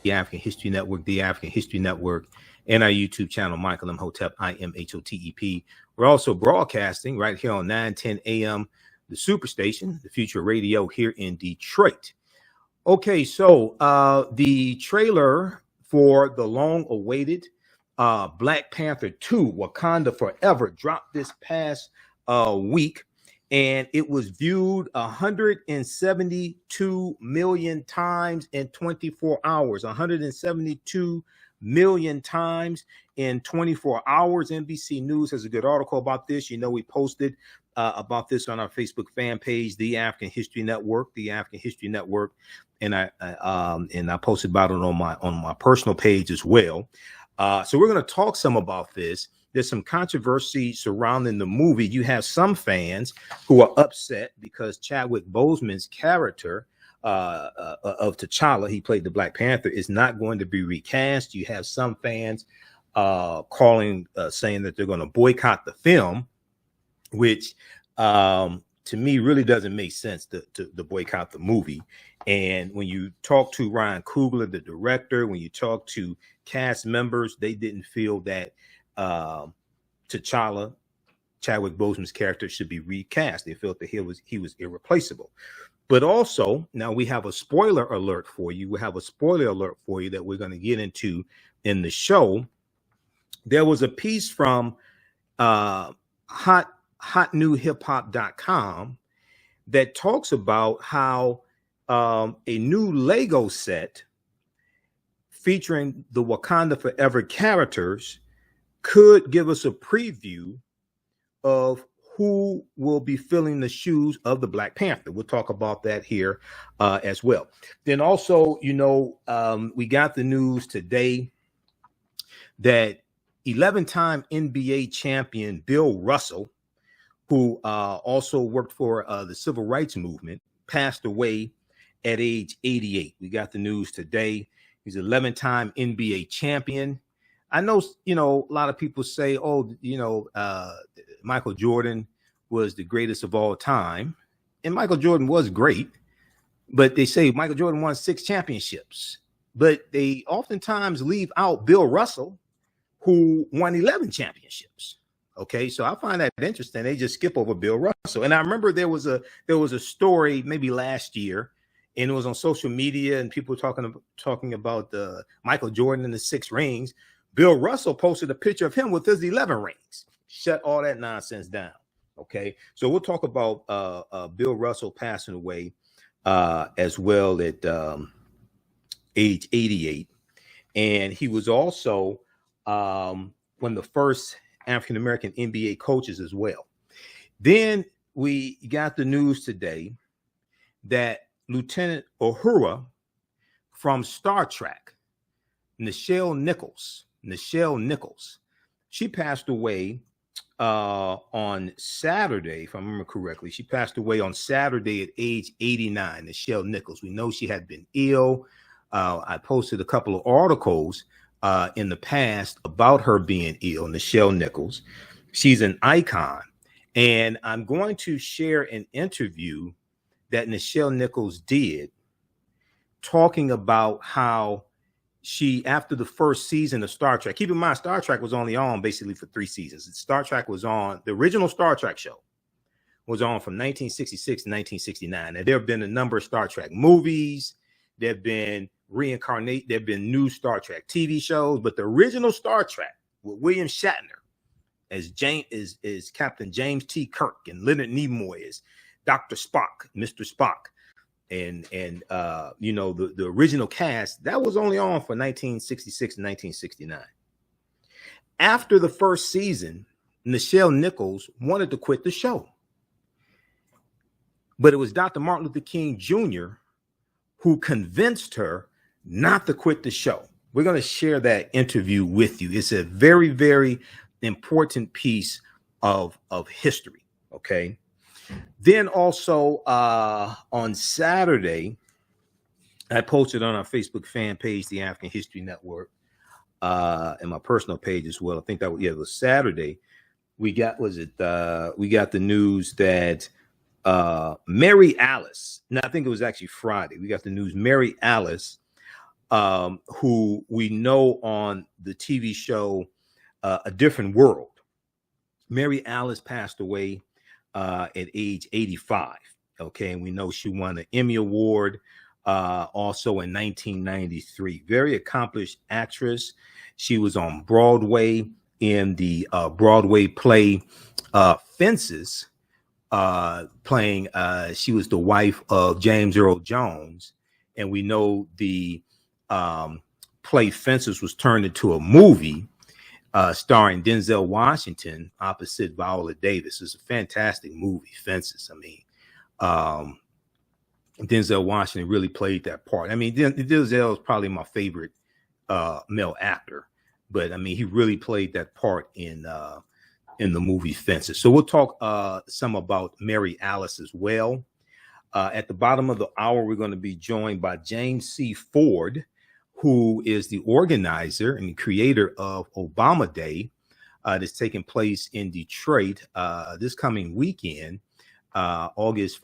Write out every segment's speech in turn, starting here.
the African History Network, the African History Network, and our YouTube channel, Michael Imhotep, Imhotep. We're also broadcasting right here on 910 AM, the Superstation, the Future Radio here in Detroit. Okay, so the trailer for the long-awaited Black Panther 2, Wakanda Forever, dropped this past week, and it was viewed 172 million times in 24 hours. 172 million times in 24 hours. NBC News has a good article about this. You know, we posted about this on our Facebook fan page, the African History Network, the African History Network, and I posted about it on my personal page as well. So we're going to talk some about this. There's some controversy surrounding the movie. You have some fans who are upset because Chadwick Boseman's character of T'Challa, he played the Black Panther, is not going to be recast. You have some fans saying that they're going to boycott the film, which to me really doesn't make sense to boycott the movie. And when you talk to Ryan Coogler, the director, when you talk to cast members, they didn't feel that T'Challa, Chadwick Boseman's character, should be recast. They felt that he was irreplaceable. But also, now we have a spoiler alert for you. We have a spoiler alert for you that we're going to get into in the show. There was a piece from hotnewhiphop.com that talks about how a new Lego set featuring the Wakanda Forever characters could give us a preview of who will be filling the shoes of the Black Panther. We'll talk about that here as well. Then also, you know, we got the news today that 11-time NBA champion Bill Russell, who also worked for the civil rights movement, passed away at age 88. We got the news today. He's an 11-time NBA champion. I know, you know, a lot of people say, oh, you know, Michael Jordan was the greatest of all time. And Michael Jordan was great. But they say Michael Jordan won 6 championships. But they oftentimes leave out Bill Russell, who won 11 championships. Okay, so I find that interesting. They just skip over Bill Russell. And I remember there was a story maybe last year, and it was on social media, and people were talking about Michael Jordan and the 6 rings. Bill Russell posted a picture of him with his 11 rings. Shut all that nonsense down. Okay, so we'll talk about Bill Russell passing away as well at age 88, and he was also one of the first African-American NBA coaches as well. Then we got the news today that Lieutenant Uhura from Star Trek, Nichelle Nichols, she passed away on Saturday, if I remember correctly. She passed away on Saturday at age 89, Nichelle Nichols. We know she had been ill. I posted a couple of articles in the past about her being ill, Nichelle Nichols. She's an icon. And I'm going to share an interview that Nichelle Nichols did talking about how she, after the first season of Star Trek, keep in mind, Star Trek was only on basically for 3 seasons. Star Trek was on, the original Star Trek show was on from 1966 to 1969. And there have been a number of Star Trek movies. There have been there have been new Star Trek TV shows, but the original Star Trek with William Shatner as Captain James T. Kirk, and Leonard Nimoy as Dr. Spock, Mr. Spock, and you know, the original cast, that was only on for 1966 and 1969. After the first season, Nichelle Nichols wanted to quit the show, but it was Dr. Martin Luther King Jr. who convinced her not to quit the show. We're going to share that interview with you. It's a very, very important piece of history. Okay. Then also on Saturday, I posted on our Facebook fan page, the African History Network, and my personal page as well. I think that it was Saturday. We got the news that Mary Alice. No, I think it was actually Friday. We got the news Mary Alice who we know on the TV show A Different World. Mary Alice passed away at age 85. Okay, and we know she won an Emmy Award also in 1993. Very accomplished actress. She was on Broadway in the Broadway play Fences, playing. She was the wife of James Earl Jones, and we know the play Fences was turned into a movie starring Denzel Washington opposite Viola Davis. It's a fantastic movie, Fences. I mean, Denzel Washington really played that part. I mean, Denzel is probably my favorite male actor, but I mean, he really played that part in the movie Fences. So we'll talk some about Mary Alice as well. At the bottom of the hour, we're going to be joined by James C. Ford, who is the organizer and creator of Obama Day that's taking place in Detroit this coming weekend. Friday, August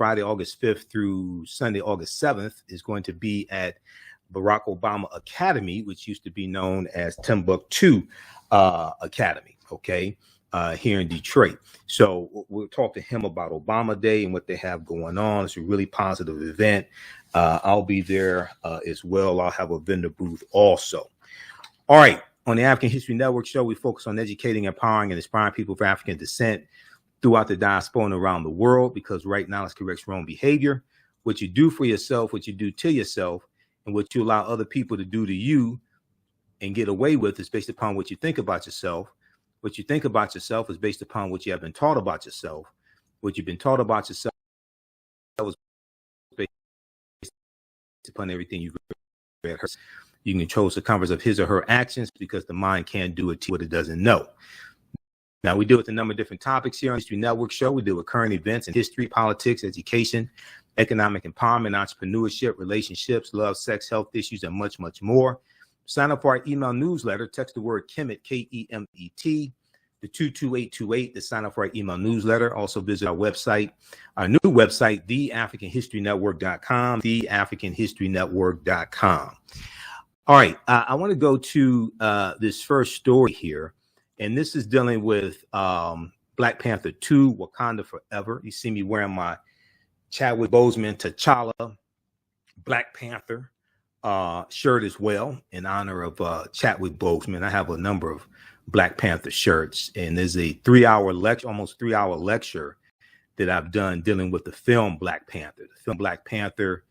5th through Sunday, August 7th is going to be at Barack Obama Academy, which used to be known as Timbuktu Academy, okay, here in Detroit. So we'll talk to him about Obama Day and what they have going on. It's a really positive event. I'll be there as well. I'll have a vendor booth also. All right. On the African History Network show, we focus on educating, empowering, and inspiring people of African descent throughout the diaspora and around the world, because right now it's corrects wrong behavior. What you do for yourself, what you do to yourself, and what you allow other people to do to you and get away with is based upon what you think about yourself. What you think about yourself is based upon what you have been taught about yourself. What you've been taught about yourself is based upon everything you've read. You can control the circumference of his or her actions because the mind can't do it to what it doesn't know. Now, we deal with a number of different topics here on the History Network show. We deal with current events in history, politics, education, economic empowerment, entrepreneurship, relationships, love, sex, health issues, and much, much more. Sign up for our email newsletter. Text the word Kemet, K-E-M-E-T, to 22828 to sign up for our email newsletter. Also visit our website, our new website, TheAfricanHistoryNetwork.com, TheAfricanHistoryNetwork.com. All right, I want to go to this first story here. And this is dealing with Black Panther 2, Wakanda Forever. You see me wearing my Chadwick Boseman T'Challa Black Panther shirt as well, in honor of Chadwick Boseman. I have a number of Black Panther shirts, and there's a 3-hour lecture, almost 3-hour lecture that I've done dealing with the film Black Panther. The film Black Panther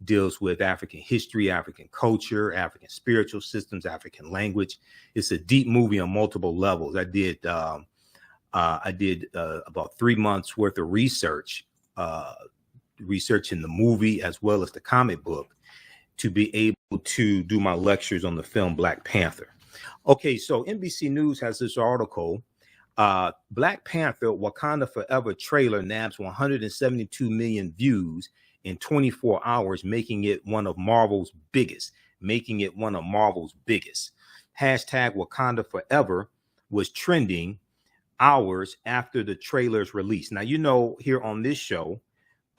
deals with African history, African culture, African spiritual systems, African language. It's a deep movie on multiple levels. I did about 3 months worth of research in the movie as well as the comic book to be able to do my lectures on the film Black Panther. Okay, so NBC News has this article. Black Panther Wakanda Forever trailer nabs 172 million views in 24 hours, making it one of Marvel's biggest. Hashtag Wakanda Forever was trending hours after the trailer's release. Now, you know, here on this show,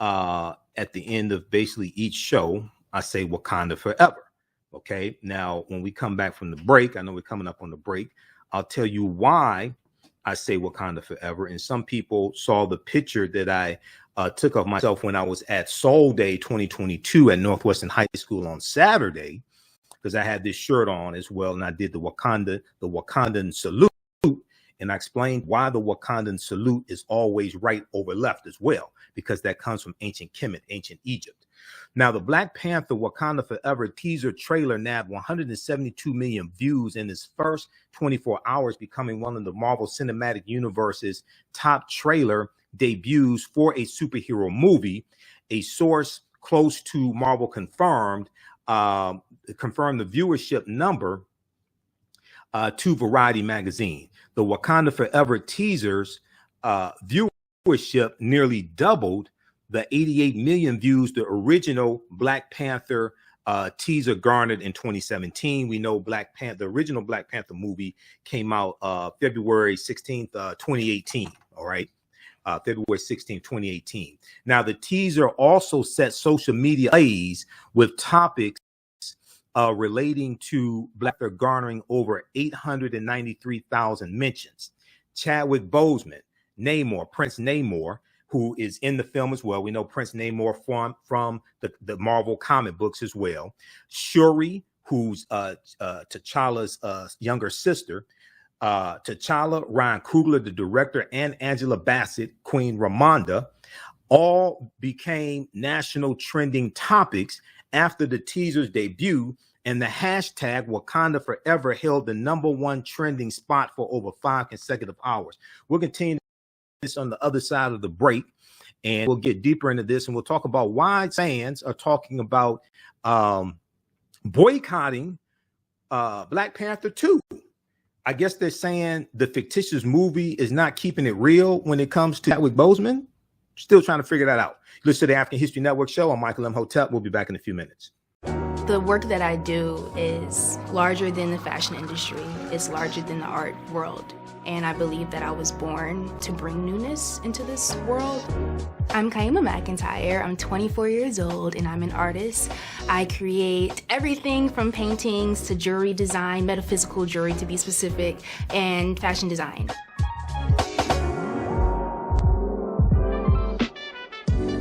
at the end of basically each show, I say Wakanda Forever. Okay. Now, when we come back from the break, I know we're coming up on the break, I'll tell you why I say Wakanda Forever. And some people saw the picture that I took of myself when I was at Soul Day 2022 at Northwestern High School on Saturday, because I had this shirt on as well. And I did the Wakandan salute. And I explained why the Wakandan salute is always right over left as well, because that comes from ancient Kemet, ancient Egypt. Now, the Black Panther Wakanda Forever teaser trailer nabbed 172 million views in its first 24 hours, becoming one of the Marvel Cinematic Universe's top trailer debuts for a superhero movie. A source close to Marvel confirmed the viewership number to Variety magazine. The Wakanda Forever teaser's viewership nearly doubled the 88 million views the original Black Panther teaser garnered in 2017. We know the original Black Panther movie came out February 16th, 2018. All right. February 16th, 2018. Now, the teaser also set social media ablaze with topics relating to Black Panther garnering over 893,000 mentions. Chadwick Boseman, Namor, Prince Namor, who is in the film as well. We know Prince Namor from the Marvel comic books as well. Shuri, who's T'Challa's younger sister. T'Challa, Ryan Coogler, the director, and Angela Bassett, Queen Ramonda, all became national trending topics after the teaser's debut, and the hashtag Wakanda Forever held the #1 trending spot for over 5 consecutive hours. We'll continue this on the other side of the break, and we'll get deeper into this, and we'll talk about why fans are talking about boycotting Black Panther 2. I guess they're saying the fictitious movie is not keeping it real when it comes to Chadwick Boseman. Still trying to figure that out. Listen to the African History Network show. I'm Michael Imhotep. We'll be back in a few minutes. The work that I do is larger than the fashion industry. It's larger than the art world. And I believe that I was born to bring newness into this world. I'm Kaima McIntyre. I'm 24 years old and I'm an artist. I create everything from paintings to jewelry design, metaphysical jewelry to be specific, and fashion design.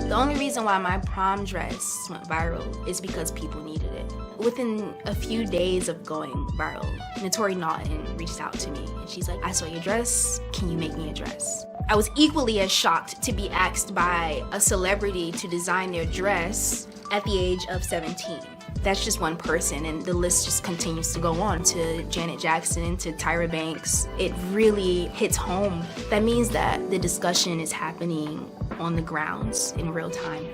The only reason why my prom dress went viral is because people needed it. Within a few days of going viral, Notori Naughton reached out to me and she's like, I saw your dress, can you make me a dress? I was equally as shocked to be asked by a celebrity to design their dress at the age of 17. That's just one person, and the list just continues to go on to Janet Jackson, to Tyra Banks. It really hits home. That means that the discussion is happening on the grounds in real time.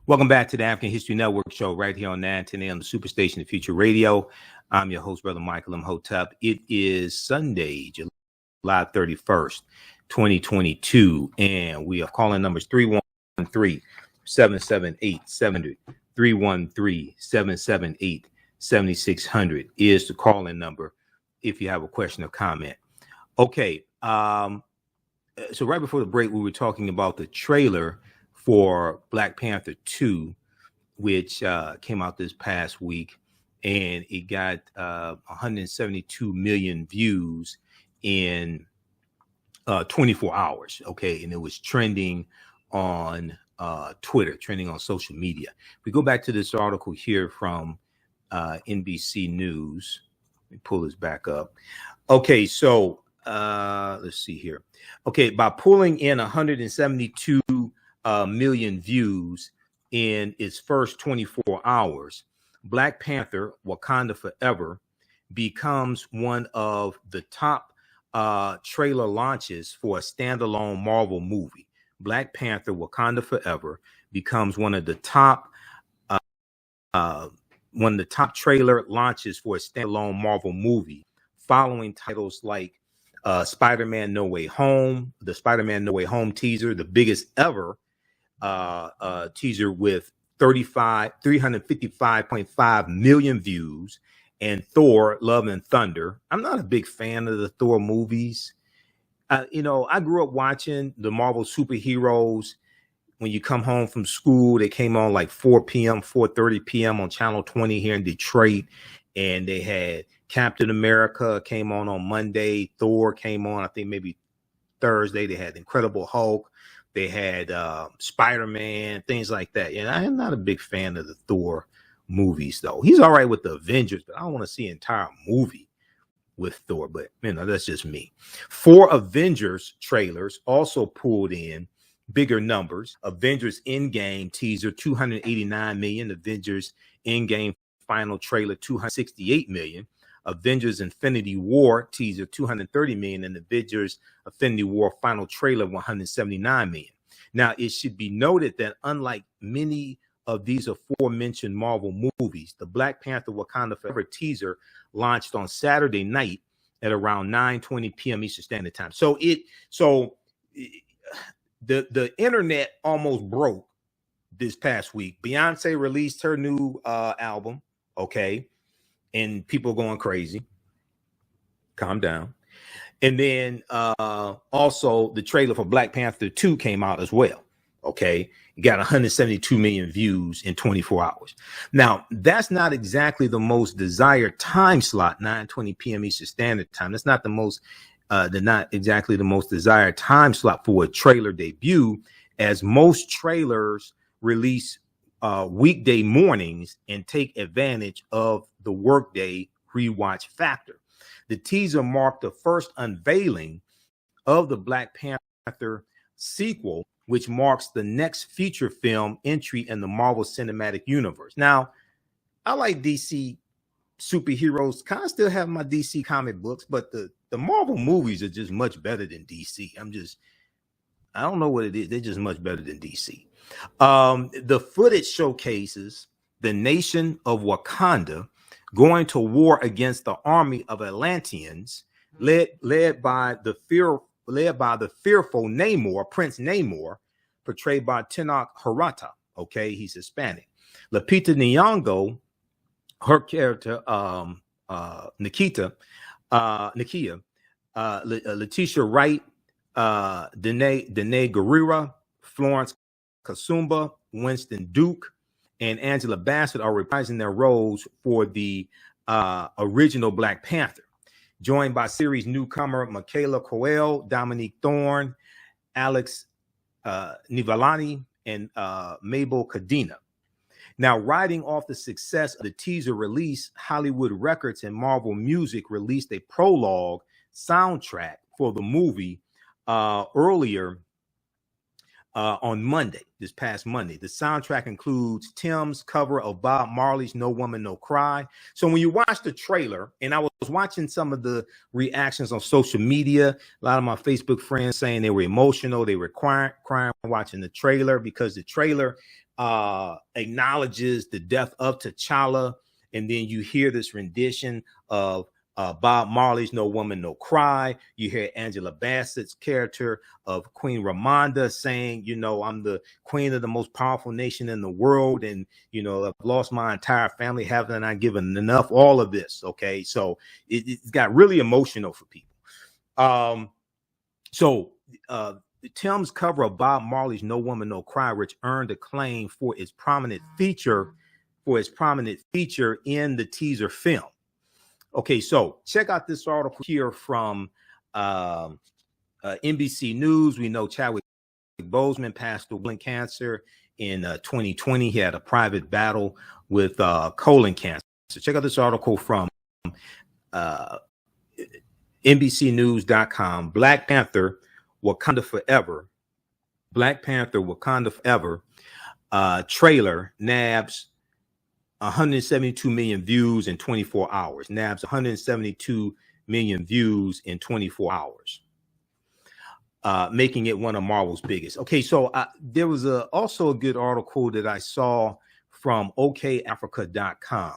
Welcome back to the African History Network show right here on 910 AM, the Superstation of Future Radio. I'm your host, Brother Michael Imhotep. It is Sunday, July 31st, 2022, and we are calling numbers 313-778-700, 313-778-7600 is the call-in number if you have a question or comment. Okay, so right before the break, we were talking about the trailer for Black Panther 2, which came out this past week, and it got 172 million views in 24 hours. Okay, and it was trending on Twitter, trending on social media. We go back to this article here from NBC News. Let me pull this back up. Okay, so let's see here. Okay, by pulling in 172 million views in its first 24 hours, Black Panther Wakanda Forever becomes one of the top trailer launches for a standalone Marvel movie. Black Panther Wakanda Forever becomes one of the top trailer launches for a standalone Marvel movie, following titles like Spider-Man No Way Home, the Spider-Man No Way Home teaser, the biggest ever teaser with 355.5 million views, and Thor Love and Thunder. I'm not a big fan of the Thor movies. I grew up watching the Marvel superheroes. When you come home from school, they came on like 4 p.m., 4:30 p.m. on Channel 20 here in Detroit. And they had Captain America came on Monday. Thor came on, I think maybe Thursday. They had Incredible Hulk. They had Spider-Man, things like that. And I am not a big fan of the Thor movies, though. He's all right with the Avengers, but I don't want to see an entire movie with Thor. But, that's just me. 4 Avengers trailers also pulled in bigger numbers. Avengers Endgame teaser, 289 million. Avengers Endgame final trailer, 268 million. Avengers Infinity War teaser, 230 million, and Avengers Infinity War final trailer, 179 million. Now, it should be noted that unlike many of these aforementioned Marvel movies, the Black Panther Wakanda Forever teaser launched on Saturday night at around 9:20 p.m. Eastern Standard Time. So the internet almost broke this past week. Beyonce released her new album, okay, and people going crazy. Calm down. And then also the trailer for Black Panther 2 came out as well. Okay, it got 172 million views in 24 hours. Now, that's not exactly the most desired time slot, 9:20 p.m. Eastern Standard Time. That's not the most, not exactly the most desired time slot for a trailer debut, as most trailers release weekday mornings and take advantage of the workday rewatch factor. The teaser marked the first unveiling of the Black Panther sequel, which marks the next feature film entry in the Marvel Cinematic Universe. Now, I like DC superheroes, kind of still have my DC comic books, but the Marvel movies are just much better than DC. I don't know what it is. They're just much better than DC. The footage showcases the nation of Wakanda going to war against the army of Atlanteans, led by the fearful Namor, Prince Namor, portrayed by Tenoch Huerta. Okay, he's Hispanic. Lupita Nyong'o, her character, Nakia, Letitia Wright, Danae Gurira, Florence Kasumba, Winston Duke, and Angela Bassett are reprising their roles for the original Black Panther, joined by series newcomer Michaela Coel, Dominique Thorne, Alex Nivalani, and Mabel Cadena. Now, riding off the success of the teaser release, Hollywood Records and Marvel Music released a prologue soundtrack for the movie earlier on Monday, this past Monday. The soundtrack includes Tim's cover of Bob Marley's No Woman, No Cry. So when you watch the trailer, and I was watching some of the reactions on social media, a lot of my Facebook friends saying they were emotional, they were crying watching the trailer, because the trailer acknowledges the death of T'Challa, and then you hear this rendition of Bob Marley's No Woman, No Cry. You hear Angela Bassett's character of Queen Ramonda saying, you know, I'm the queen of the most powerful nation in the world, and, you know, I've lost my entire family, haven't I given enough? All of this, okay? So it's got really emotional for people. Tim's cover of Bob Marley's No Woman, No Cry, which earned acclaim for its prominent feature in the teaser film. Okay, so check out this article here from NBC News. We know Chadwick Boseman passed away from cancer in 2020. He had a private battle with colon cancer. So check out this article from NBCnews.com. Black Panther, Wakanda Forever. Black Panther, Wakanda Forever trailer nabs 172 million views in 24 hours. Nabs 172 million views in 24 hours, making it one of Marvel's biggest. Okay, so there was also a good article that I saw from okafrica.com.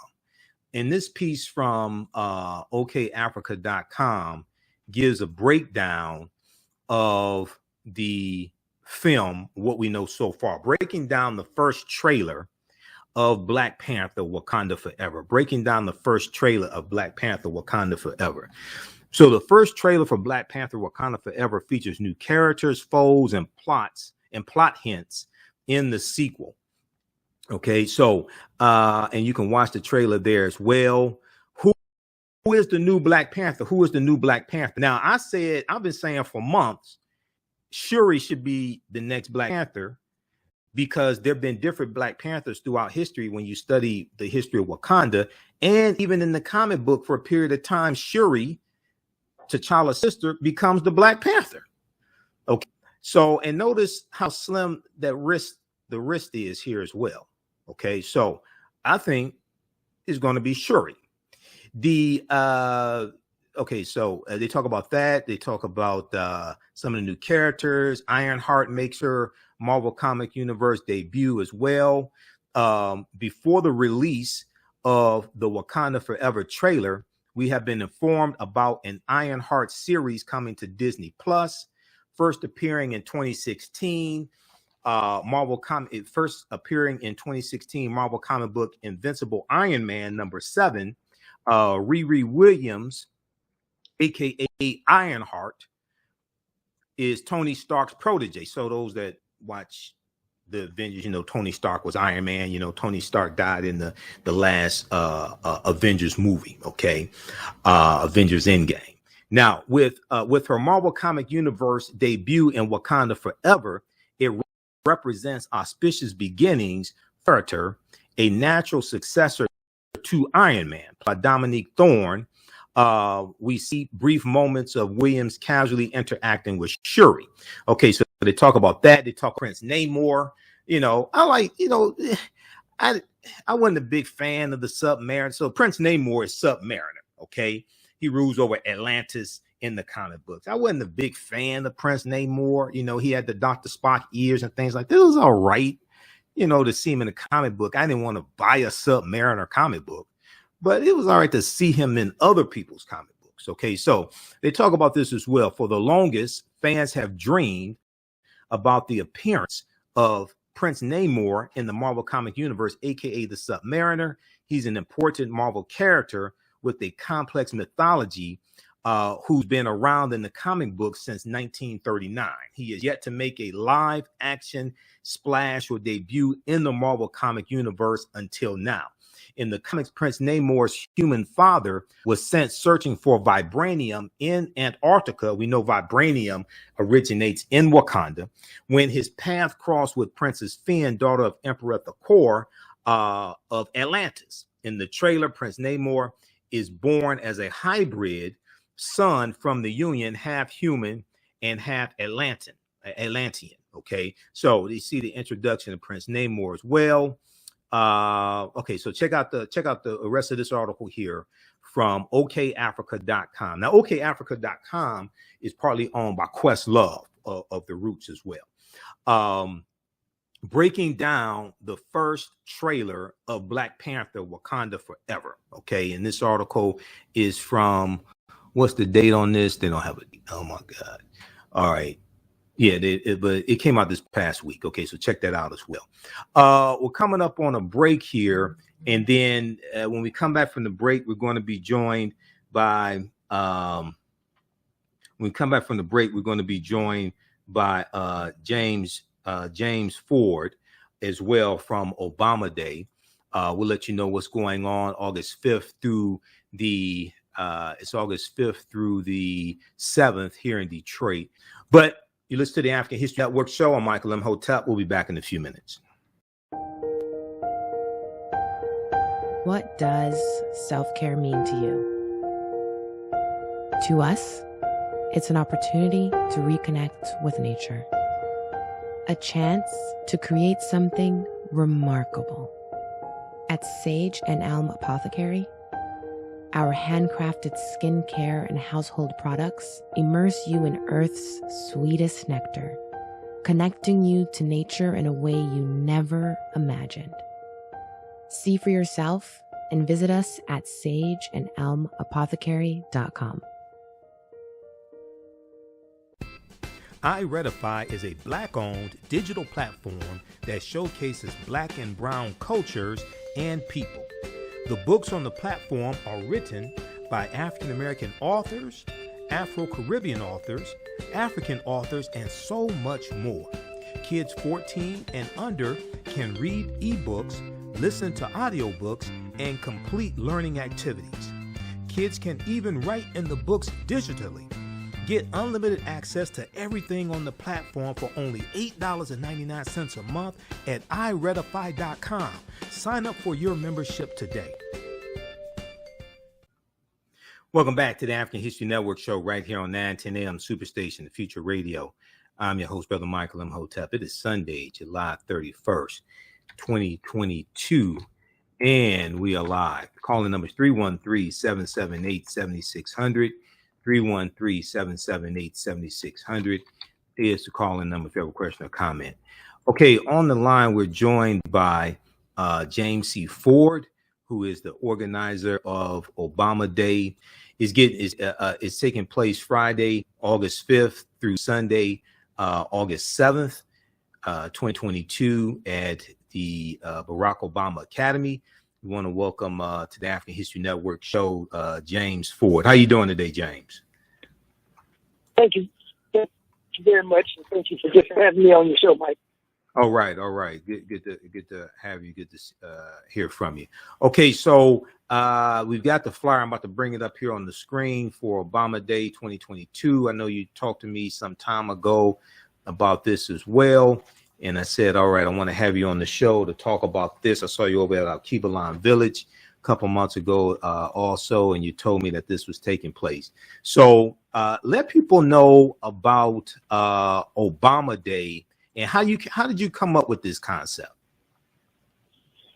And this piece from okafrica.com gives a breakdown of the film, what we know so far, breaking down the first trailer of Black Panther, Wakanda Forever, breaking down the first trailer of Black Panther, Wakanda Forever. So the first trailer for Black Panther, Wakanda Forever features new characters, foes, and plot hints in the sequel. Okay, so and you can watch the trailer there as well. Who is the new Black Panther? Who is the new Black Panther? Now, I've been saying for months, Shuri should be the next Black Panther, because there have been different Black Panthers throughout history when you study the history of Wakanda. And even in the comic book, for a period of time, Shuri, T'Challa's sister, becomes the Black Panther. Okay, so, and notice how slim the wrist is here as well. Okay, so I think it's going to be Shuri. Okay, so they talk about that. They talk about some of the new characters. Ironheart makes her Marvel Comic Universe debut as well. Before the release of the Wakanda Forever trailer, we have been informed about an Ironheart series coming to Disney Plus, first appearing in 2016. Marvel comic book Invincible Iron Man #7. Riri Williams, aka Ironheart, is Tony Stark's protege. So those that watch the Avengers. You know, Tony Stark was Iron Man. You know, Tony Stark died in the last Avengers movie. Okay, Avengers Endgame. Now, with her Marvel Comic Universe debut in Wakanda Forever, it represents auspicious beginnings for her, a natural successor to Iron Man by Dominique Thorne. We see brief moments of Williams casually interacting with Shuri. Okay, so they talk about that. They talk Prince Namor. You know, I wasn't a big fan of the Submariner. So Prince Namor is Submariner. Okay, he rules over Atlantis in the comic books. I wasn't a big fan of Prince Namor. You know, he had the Dr. Spock ears and things like that. It was all right, you know, to see him in a comic book. I didn't want to buy a Submariner comic book, but it was all right to see him in other people's comic books. Okay, so they talk about this as well. For the longest, fans have dreamed about the appearance of Prince Namor in the Marvel Comic Universe, aka the Submariner. He's an important Marvel character with a complex mythology, who's been around in the comic books since 1939. He is yet to make a live action splash or debut in the Marvel Comic Universe until now. In the comics, Prince Namor's human father was sent searching for vibranium in Antarctica. We know vibranium originates in Wakanda. When his path crossed with Princess Finn, daughter of Emperor Thor of Atlantis. In the trailer, Prince Namor is born as a hybrid son from the union, half human and half Atlantean. Okay, so you see the introduction of Prince Namor as well. Okay, so check out the rest of this article here from okafrica.com. Now, okafrica.com is partly owned by Questlove of the Roots as well. Breaking down the first trailer of Black Panther: Wakanda Forever. Okay, and this article is from, what's the date on this? They don't have it. Oh my God. All right. Yeah, but it came out this past week. Okay, so check that out as well. We're coming up on a break here, and then when we come back from the break, we're going to be joined by James Ford as well from Obama Day. We'll let you know what's going on August 5th through the 7th here in Detroit. But you listen to the African History Network show. I'm Michael Imhotep. We'll be back in a few minutes. What does self-care mean to you? To us, it's an opportunity to reconnect with nature. A chance to create something remarkable. At Sage and Elm Apothecary, our handcrafted skincare and household products immerse you in Earth's sweetest nectar, connecting you to nature in a way you never imagined. See for yourself and visit us at sageandelmapothecary.com. iRedify is a Black-owned digital platform that showcases Black and Brown cultures and people. The books on the platform are written by African-American authors, Afro-Caribbean authors, African authors, and so much more. Kids 14 and under can read ebooks, listen to audiobooks, and complete learning activities. Kids can even write in the books digitally. Get unlimited access to everything on the platform for only $8.99 a month at iRedify.com. Sign up for your membership today. Welcome back to the African History Network show right here on 910 AM Superstation, the Future Radio. I'm your host, Brother Michael Imhotep. It is Sunday, July 31st, 2022, and we are live. Calling number is 313-778-7600. 313-778-7600 is the calling number if you have a question or comment. Okay, on the line, we're joined by James C. Ford, who is the organizer of Obama Day. It's taking place Friday, August 5th through Sunday, August 7th, 2022 at the Barack Obama Academy. We want to welcome to the African History Network show, James Ford. How you doing today, James? Thank you. Thank you very much. And thank you for just having me on your show, Mike. All right, all right. Good to have you. Good to hear from you. Okay, so we've got the flyer. I'm about to bring it up here on the screen for Obama Day 2022. I know you talked to me some time ago about this as well, and I said, all right, I want to have you on the show to talk about this. I saw you over at Kibalan Village a couple months ago, also, and you told me that this was taking place. So let people know about Obama Day. And how did you come up with this concept?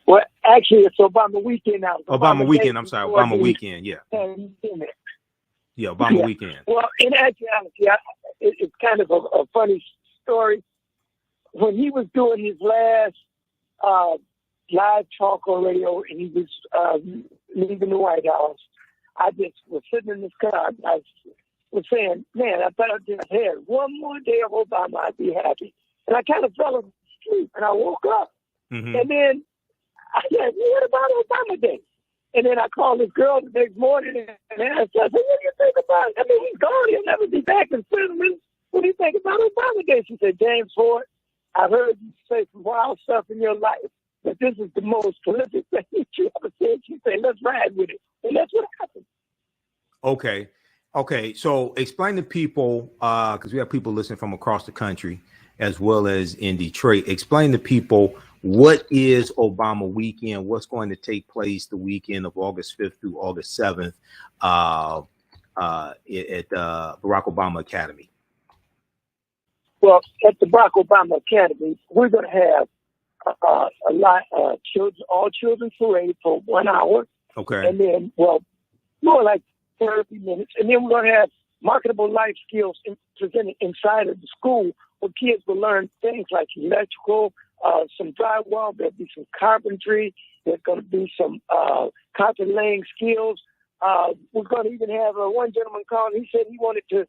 Well, actually, it's Obama weekend now. Obama weekend. I'm sorry, Obama weekend. Yeah. Yeah, Obama weekend. Well, in actuality, it's kind of a funny story. When he was doing his last live talk on radio, and he was leaving the White House, I just was sitting in this car. I was saying, man, I thought I just had one more day of Obama, I'd be happy. And I kind of fell asleep, and I woke up. Mm-hmm. And then I said, what about Obama Day? And then I called this girl the next morning and asked her, I said, what do you think about it? I mean, he's gone. He'll never be back in cinnamon. What do you think about Obama Day? She said, James Ford, I've heard you say some wild stuff in your life, but this is the most prolific thing you ever said. She said, let's ride with it. And that's what happened. Okay. So explain to people, because we have people listening from across the country, as well as in Detroit. Explain to people, what is Obama weekend? What's going to take place the weekend of August 5th through August 7th at Barack Obama Academy? Well, at the Barack Obama Academy, we're going to have a lot of children, all children parade for 1 hour. Okay. And then, well, more like 30 minutes. And then we're going to have marketable life skills presented inside of the school, where kids will learn things like electrical, some drywall, there'll be some carpentry, there's going to be some carpet laying skills. We're going to even have one gentleman called, he said he wanted to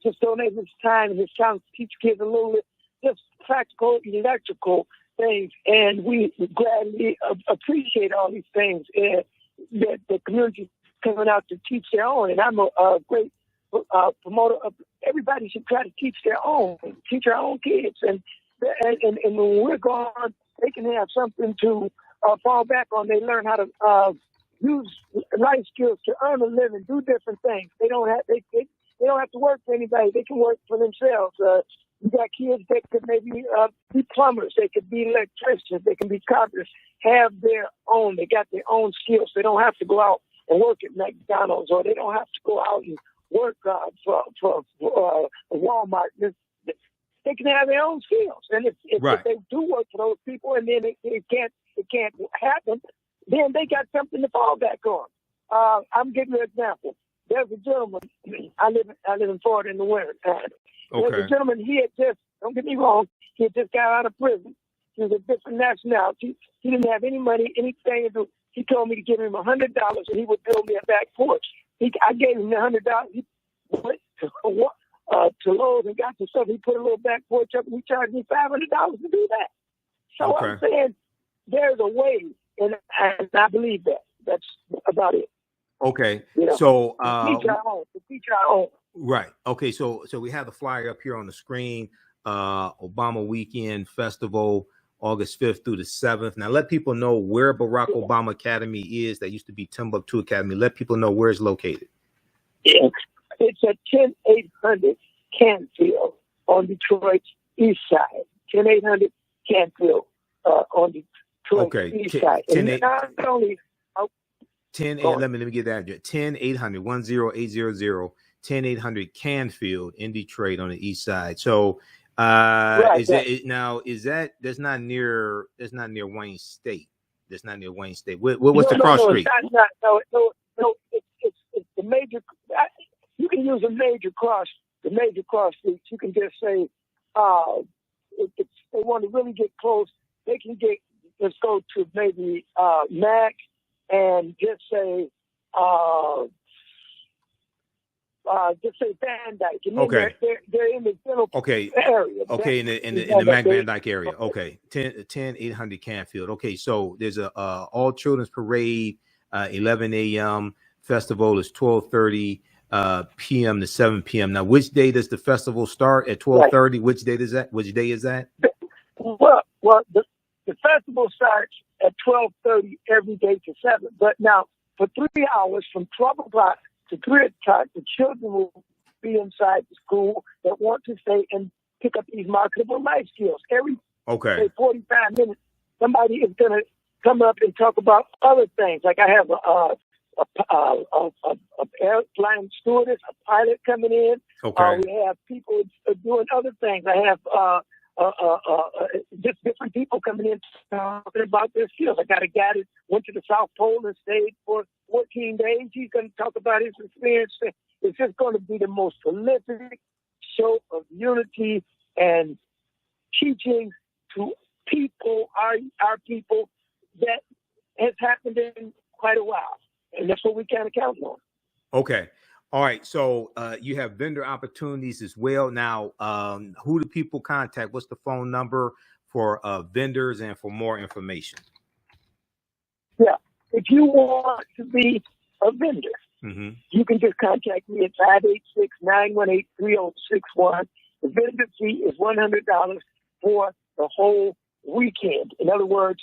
just donate his time and his talent to teach kids a little bit, just practical electrical things. And we gladly appreciate all these things that the community coming out to teach their own. And I'm a great promoter of everybody should try to teach their own, teach our own kids. And when we're gone, they can have something to fall back on. They learn how to use life skills to earn a living, do different things. They don't have to work for anybody. They can work for themselves. You got kids that could maybe be plumbers. They could be electricians. They can be carpenters. Have their own. They got their own skills. They don't have to go out and work at McDonald's, or they don't have to go out and work for Walmart. They can have their own skills, and if they do work for those people, and then it can't happen, then they got something to fall back on. I'm giving you an example. There's a gentleman. I live in Florida in the winter time. Okay. There's a gentleman. He had just, don't get me wrong, he had just got out of prison. He was a different nationality. He didn't have any money, anything to do. He told me to give him $100 and he would build me a back porch. I gave him the $100. He went to Lowe's and got some stuff. He put a little back porch up and he charged me $500 to do that. So I'm saying there's a way, and I believe that. That's about it. Okay. You know, So teach our own. Right. Okay. So we have the flyer up here on the screen. Obama Weekend Festival, August 5th through the 7th. Now let people know where Barack Obama Academy is. That used to be Timbuktu Academy. Let people know where it's located. Yeah. It's at 10800 Canfield on Detroit's east side. 10800 Canfield on Detroit's east side. And not only 10 let me get that address. 10800 10800 Canfield in Detroit on the east side. So that's not near Wayne State. That's not near Wayne State. What's the cross street? No, it's the major. You can use the major cross streets. You can just say, if they want to really get close, they can let's go to maybe Mac and just say Van Dyke. And okay. They're in the general area. Okay, in the Mac Van Dyke area. Okay, 10800 Canfield. Okay, so there's a all children's parade, 11 a.m. Festival is 12:30. p.m. to 7 p.m. Now, which day does the festival start? At 12:30? Right. Which day is that? Well, the festival starts at 12:30 every day to 7. But now, for 3 hours, from 12 o'clock to 3 o'clock, the children will be inside the school that want to stay and pick up these marketable life skills. Every 45 minutes, somebody is going to come up and talk about other things. Like I have a airline stewardess, a pilot coming in. We have people doing other things. I have just different people coming in talking about their skills. I got a guy that went to the South Pole and stayed for 14 days. He's going to talk about his experience. It's just going to be the most prolific show of unity and teaching to people, our people, that has happened in quite a while. And that's what we kind of count on. Okay. All right. So you have vendor opportunities as well. Now, who do people contact? What's the phone number for vendors and for more information? Yeah. If you want to be a vendor, you can just contact me at 586-918-3061. The vendor fee is $100 for the whole weekend. In other words,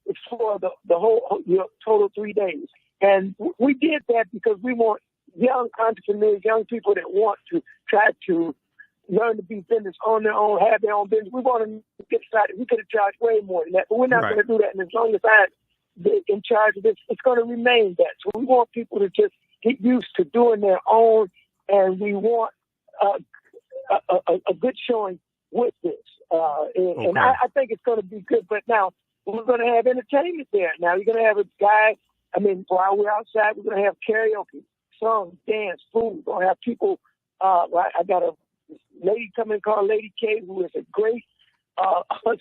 it's for the whole total 3 days. And we did that because we want young entrepreneurs, young people that want to try to learn to be vendors on their own, have their own business. We want them to get started. We could have charged way more than that, but we're not going to do that. And as long as I'm in charge of this, it's going to remain that. So we want people to just get used to doing their own, and we want a good showing with this. And I think it's going to be good. But now we're going to have entertainment there. Now you're going to have a guy. I mean, while we're outside, we're going to have karaoke, songs, dance, food. We're going to have people. I got a lady coming called Lady K, who is a great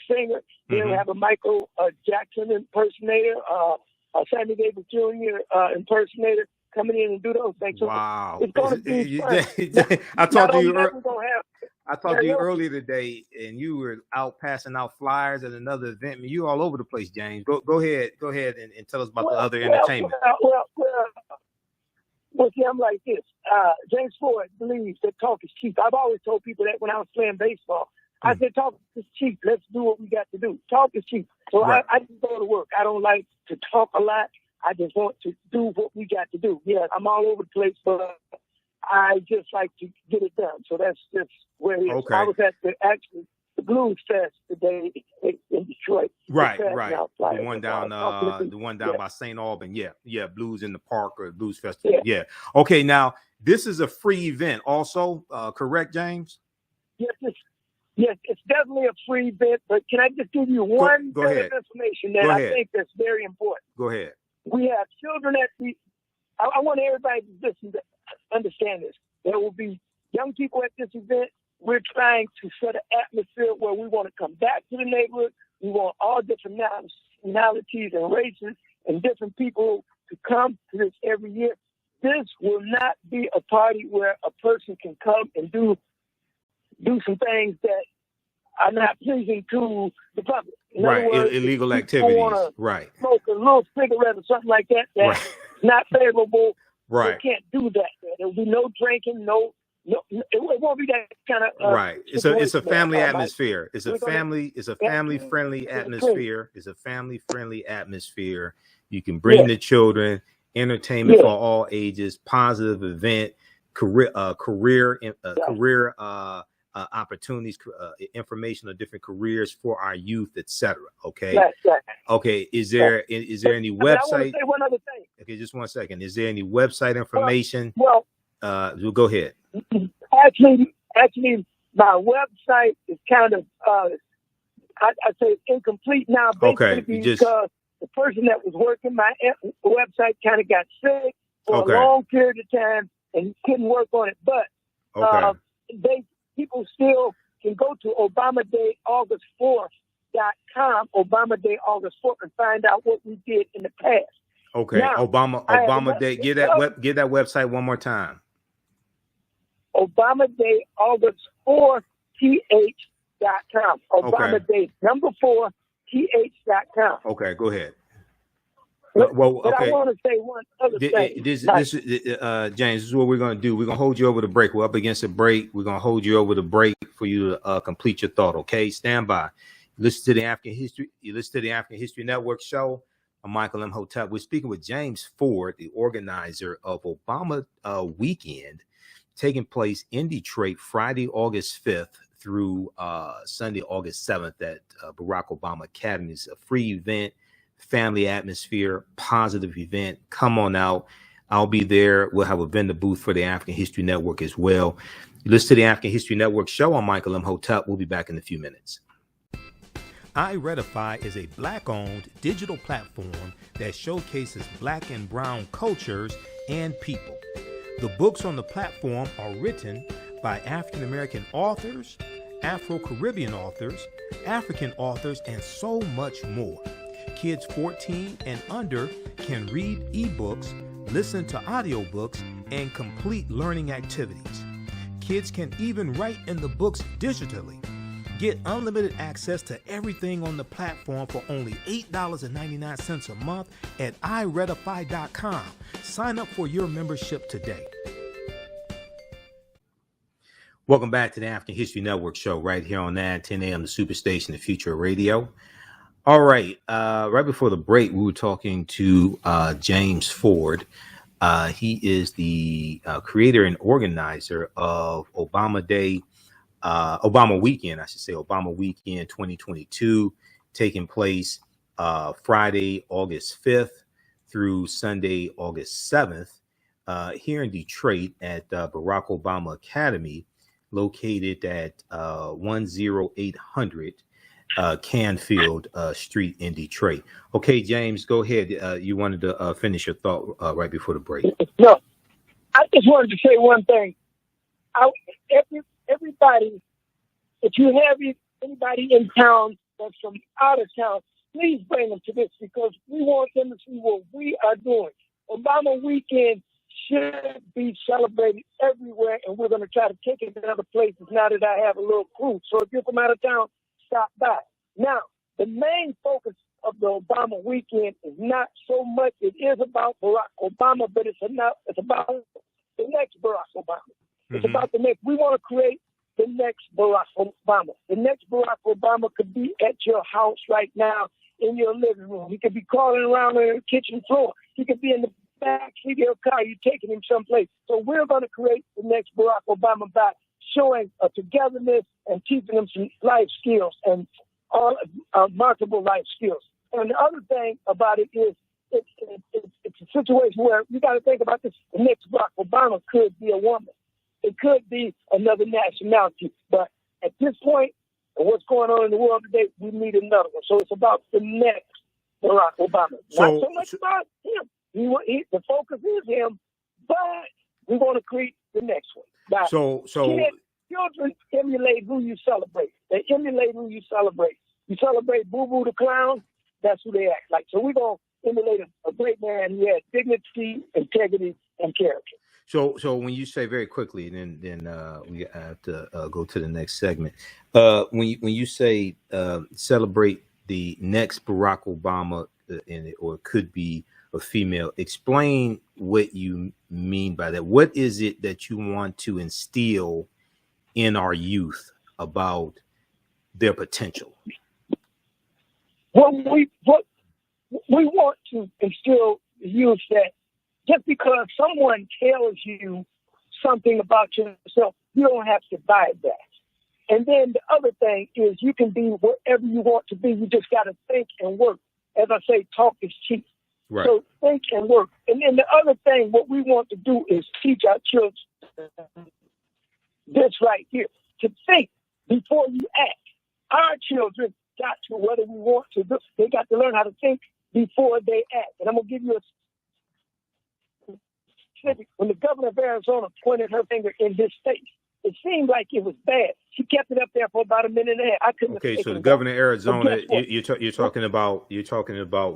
singer. We're going to have a Michael Jackson impersonator, a Sammy Davis Jr. Impersonator coming in and do those things. So wow. It's going to be fun. I talked to you earlier today, and you were out passing out flyers at another event. I mean, you all over the place, James. Go ahead and tell us about the other entertainment. Well, see, I'm like this. James Ford believes that talk is cheap. I've always told people that when I was playing baseball. I said, talk is cheap. Let's do what we got to do. Talk is cheap. So I just go to work. I don't like to talk a lot. I just want to do what we got to do. Yeah, I'm all over the place, but I just like to get it done. So that's just where it is. Okay. I was at the Blues Fest today in Detroit. Right. The one down by St. Albans. Yeah, Blues in the Park or Blues Festival. Yeah. Okay, now this is a free event also, correct, James? Yes, it's definitely a free event, but can I just give you one bit of information that I think that's very important? Go ahead. We have children I want everybody to listen to understand this. There will be young people at this event. We're trying to set an atmosphere where we want to come back to the neighborhood. We want all different nationalities and races and different people to come to this every year. This will not be a party where a person can come and do some things that are not pleasing to the public. In other words, illegal activities. Smoke a little cigarette or something like that that's not favorable. You can't do that. There will be no drinking, no, it won't be that kind of It's a family atmosphere. It's a family friendly atmosphere. It's a family friendly atmosphere. You can bring the children, entertainment for all ages, positive event, career opportunities, information on different careers for our youth, etc. Okay. Okay. Is there any website? I want to say one other thing. Okay, just 1 second. Is there any website information? Well, go ahead. Actually, my website is kind of I say it's incomplete now, basically because the person that was working my website kind of got sick for a long period of time and couldn't work on it. But people still can go to ObamaDayAugust4th.com, ObamaDayAugust4th, and find out what we did in the past. Okay, now, Obama Day. Get that website one more time. ObamaDayAugust4th.com. ObamaDay4th.com. Okay, go ahead. Well, But I okay. want to say one other thing. This is James. This is what we're going to do. We're going to hold you over the break. We're up against a break. We're going to hold you over the break for you to complete your thought. Okay, stand by. Listen to the African History. You listen to the African History Network show. I'm Michael Imhotep. We're speaking with James Ford, the organizer of Obama Weekend, taking place in Detroit Friday, August 5th through Sunday, August 7th at Barack Obama Academy. It's a free event. Family atmosphere, positive event. Come on out. I'll be there. We'll have a vendor booth for the African History Network as well. Listen to the African History Network show. I'm Michael Imhotep. We'll be back in a few minutes. iRedify is a Black-owned digital platform that showcases Black and Brown cultures and people. The books on the platform are written by African-American authors, Afro-Caribbean authors, African authors, and so much more. Kids 14 and under can read ebooks, listen to audiobooks, and complete learning activities. Kids can even write in the books digitally. Get unlimited access to everything on the platform for only $8.99 a month at iRedify.com. Sign up for your membership today. Welcome back to the African History Network show right here on 910 AM, the Superstation, the Future of Radio. All right. Right before the break, we were talking to James Ford. He is the creator and organizer of Obama Weekend, I should say, Obama Weekend 2022, taking place Friday, August 5th through Sunday, August 7th, here in Detroit at Barack Obama Academy, located at 10800 Canfield Street in Detroit. Okay, James, go ahead. You wanted to finish your thought right before the break. No, I just wanted to say one thing. Everybody, if you have anybody in town that's from out of town, please bring them to this because we want them to see what we are doing. Obama Weekend should be celebrated everywhere, and we're going to try to take it to other places now that I have a little crew. So if you're from out of town, stop by. Now, the main focus of the Obama Weekend is not so much, it is about Barack Obama, but it's about the next Barack Obama. It's about the next. We want to create the next Barack Obama. The next Barack Obama could be at your house right now in your living room. He could be crawling around on the kitchen floor. He could be in the back seat of your car. You're taking him someplace. So we're going to create the next Barack Obama by showing a togetherness and teaching them some life skills and all marketable life skills. And the other thing about it is it's a situation where you got to think about this. The next Barack Obama could be a woman. It could be another nationality. But at this point, what's going on in the world today, we need another one. So it's about the next Barack Obama. Not so much about him. The focus is him, but we want to create the next one. Now, children emulate who you celebrate. They emulate who you celebrate. You celebrate Boo Boo the Clown, that's who they act like. So we're going to emulate a great man who had dignity, integrity, and character. So when you say very quickly, then we have to go to the next segment. When you say celebrate the next Barack Obama, or it could be a female, explain what you mean by that. What is it that you want to instill in our youth about their potential? Well, we want to instill the youth that just because someone tells you something about yourself, you don't have to buy that. And then the other thing is you can be whatever you want to be. You just got to think and work. As I say, talk is cheap. Right. So think and work. And then the other thing, what we want to do is teach our children this right here, to think before you act. Our children got to, whether we want to, they got to learn how to think before they act. And I'm going to give you a specific. When the governor of Arizona pointed her finger in his face, it seemed like it was bad. She kept it up there for about a minute and a half. I couldn't. Okay, so the governor of Arizona, you're talking about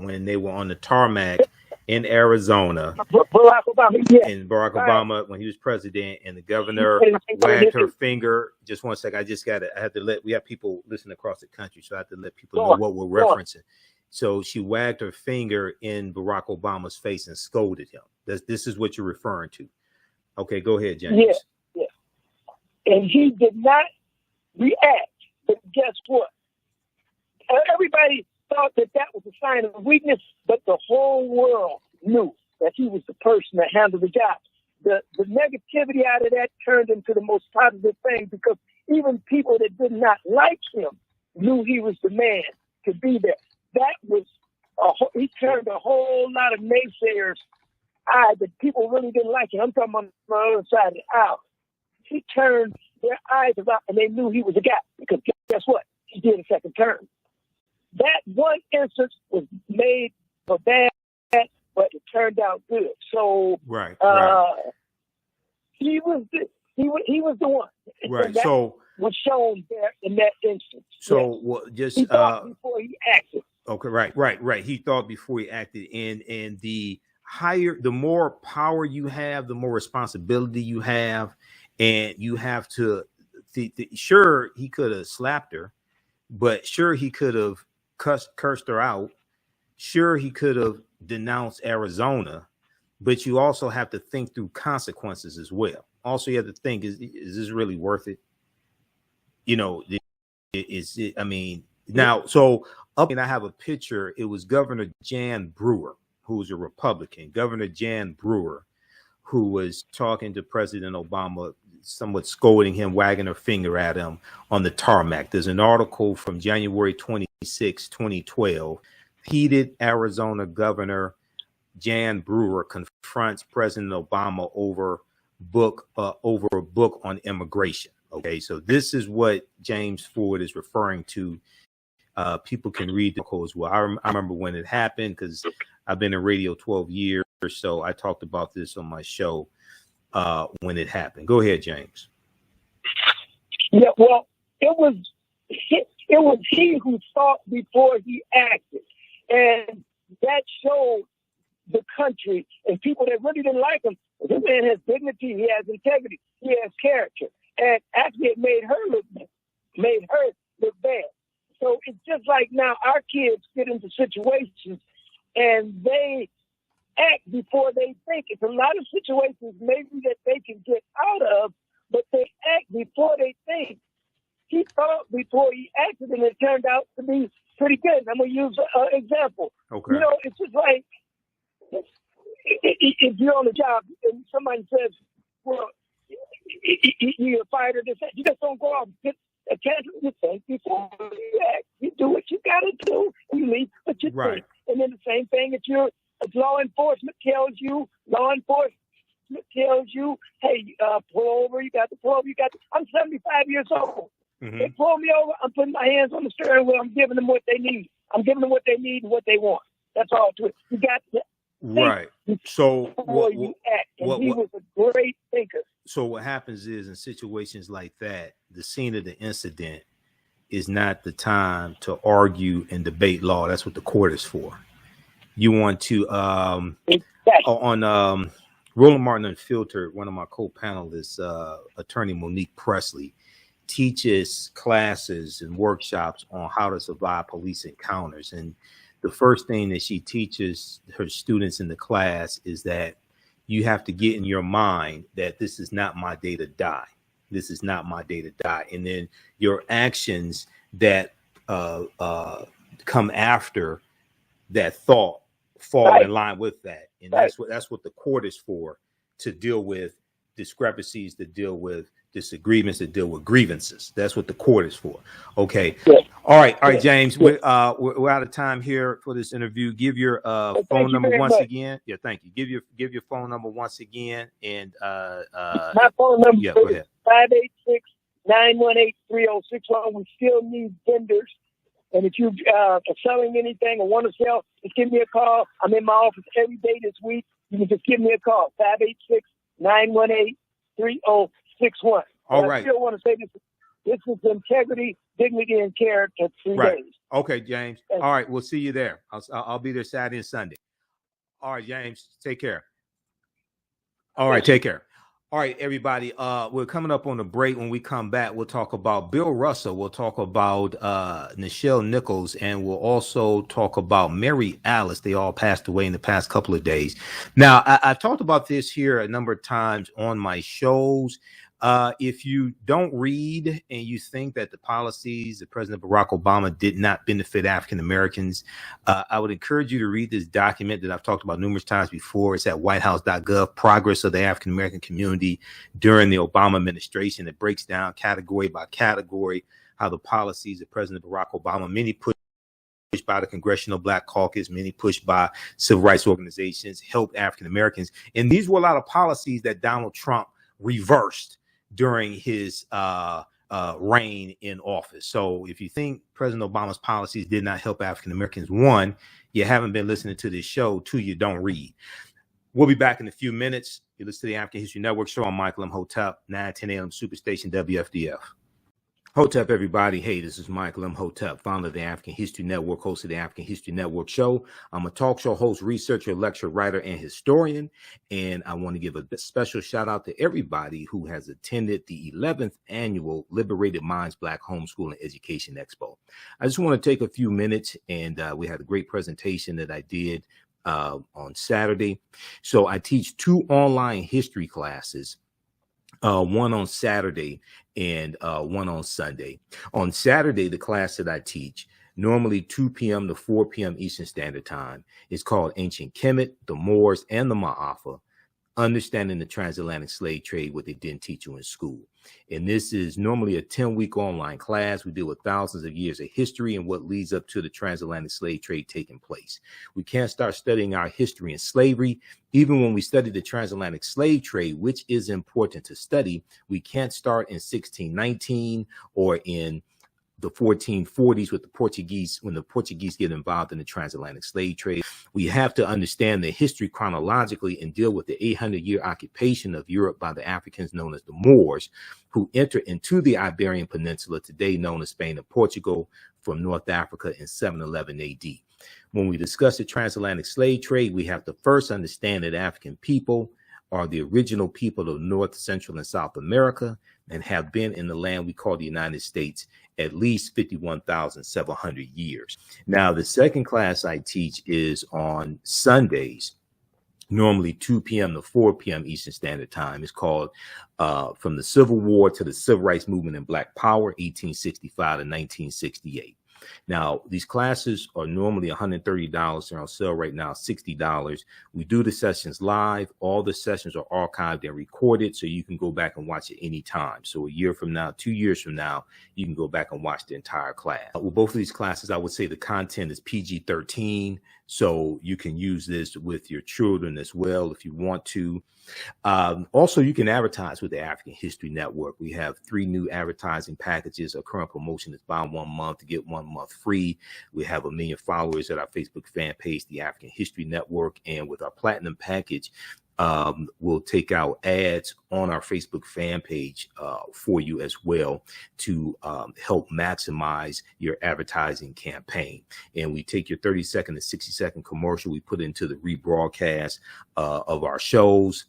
when they were on the tarmac in Arizona, Barack Obama, yeah. And Barack Obama, when he was president, and the governor wagged her finger. Just one second, I have to we have people listening across the country, so I have to let people know what we're referencing. So she wagged her finger in Barack Obama's face and scolded him. This is what you're referring to. Okay, go ahead, James. Yeah, yeah. And he did not react. But guess what? Everybody thought that was a sign of weakness, but the whole world knew that he was the person that handled the job. The negativity out of that turned into the most positive thing, because even people that did not like him knew he was the man to be there. That was he turned a whole lot of naysayers' eye that people really didn't like him. I'm talking about my other side of the aisle. He turned their eyes around, and they knew he was a guy, because guess what? He did a second term. That one instance was made for bad, but it turned out good. So right. He was the one. Right. And that so was shown there in that instance. So yes. Just he thought before he acted. Okay. Right. He thought before he acted, and the more power you have, the more responsibility you have, and you have to. Sure, he could have slapped her, but sure he could have cursed her out. Sure, he could have denounced Arizona, but you also have to think through consequences as well. Also, you have to think: is this really worth it? Is it? I mean, now, so up, and I have a picture. It was Governor Jan Brewer, who was a Republican. Governor Jan Brewer, who was talking to President Obama, somewhat scolding him, wagging her finger at him on the tarmac. There's an article from January 26, 2012. Heated Arizona Governor Jan Brewer confronts President Obama over a book on immigration. Okay, so this is what James Ford is referring to. People can read the article as well. I remember when it happened, because I've been in radio 12 years, so I talked about this on my show when it happened. Go ahead, James. Yeah, well, it was he who thought before he acted, and that showed the country and people that really didn't like him. This man has dignity, he has integrity, he has character, and actually it made her look bad. So it's just like now our kids get into situations and they act before they think. It's a lot of situations maybe that they can get out of, but they act before they think. He thought before he acted, and it turned out to be pretty good. I'm going to use an example. Okay. It's just like if you're on the job and somebody says, well, you're fired or this, you just don't go out and get attention. You think before you act. You do what you got to do, and you leave what you think. And then the same thing if law enforcement tells you, hey, pull over, you got to pull over, I'm 75 years old. Mm-hmm. They pull me over, I'm putting my hands on the steering wheel, I'm giving them what they need. I'm giving them what they need and what they want. That's all to it. You got to right. So you act. And he was a great thinker. So what happens is, in situations like that, the scene of the incident is not the time to argue and debate law. That's what the court is for. You want to exactly. On Roland Martin Unfiltered, one of my co-panelists, attorney Monique Presley, teaches classes and workshops on how to survive police encounters. And the first thing that she teaches her students in the class is that you have to get in your mind that this is not my day to die. This is not my day to die. And then your actions that come after that thought fall in line with that. And that's what the court is for, to deal with discrepancies, to deal with disagreements, to deal with grievances. That's what the court is for. Okay. Yeah. All right, James. Yeah. We're out of time here for this interview. Give your phone number once again. Yeah, thank you. Give your phone number once again. And my phone number is 586-918-3061. We still need vendors. And if you are selling anything or want to sell, just give me a call. I'm in my office every day this week. You can just give me a call, 586-918-3061. All right. I still want to say this is integrity, dignity, and character 3 days. Okay, James. All right, we'll see you there. I'll be there Saturday and Sunday. All right, James, take care. All right, take care. All right, everybody. We're coming up on a break. When we come back, we'll talk about Bill Russell. We'll talk about Nichelle Nichols, and we'll also talk about Mary Alice. They all passed away in the past couple of days. Now, I've talked about this here a number of times on my shows. If you don't read and you think that the policies of President Barack Obama did not benefit African Americans, I would encourage you to read this document that I've talked about numerous times before. It's at whitehouse.gov, Progress of the African American Community During the Obama Administration. It breaks down category by category how the policies of President Barack Obama, many pushed by the Congressional Black Caucus, many pushed by civil rights organizations, helped African Americans. And these were a lot of policies that Donald Trump reversed during his reign in office. So if you think President Obama's policies did not help African Americans, one, you haven't been listening to this show. Two, you don't read. We'll be back in a few minutes. You listen to the African History Network show. I'm Michael Imhotep, 9:10 a.m. Superstation WFDF. Hotep, everybody. Hey, this is Michael Imhotep, founder of the African History Network, host of the African History Network show. I'm a talk show host, researcher, lecturer, writer, and historian. And I want to give a special shout out to everybody who has attended the 11th annual Liberated Minds Black Homeschool and Education Expo. I just want to take a few minutes, and we had a great presentation that I did on Saturday. So I teach 2 online history classes. One on Saturday and one on Sunday. On Saturday, the class that I teach, normally 2 p.m. to 4 p.m. Eastern Standard Time, is called Ancient Kemet, the Moors, and the Ma'afa, Understanding the Transatlantic Slave Trade, what they didn't teach you in school. And this is normally a 10-week online class. We deal with thousands of years of history and what leads up to the transatlantic slave trade taking place. We can't start studying our history in slavery. Even when we study the transatlantic slave trade, which is important to study, we can't start in 1619 or in the 1440s with the Portuguese, when the Portuguese get involved in the transatlantic slave trade. We have to understand the history chronologically and deal with the 800-year occupation of Europe by the Africans known as the Moors, who entered into the Iberian Peninsula, today known as Spain and Portugal, from North Africa in 711 AD. When we discuss the transatlantic slave trade, we have to first understand that African people are the original people of North, Central, and South America and have been in the land we call the United States at least 51,700 years. Now, the second class I teach is on Sundays, normally 2 p.m. to 4 p.m. Eastern Standard Time. It's called From the Civil War to the Civil Rights Movement and Black Power, 1865 to 1968. Now, these classes are normally $130. They're on sale right now, $60. We do the sessions live. All the sessions are archived and recorded, so you can go back and watch it anytime. So a year from now, 2 years from now, you can go back and watch the entire class. With both of these classes, I would say the content is PG-13, so you can use this with your children as well if you want to. Also, you can advertise with the African History Network. We have 3 new advertising packages. Our current promotion is buy 1 month to get 1 month free. We have 1 million followers at our Facebook fan page, the African History Network. And with our platinum package, we'll take out ads on our Facebook fan page for you as well to help maximize your advertising campaign. And we take your 30-second to 60-second commercial, we put into the rebroadcast of our shows,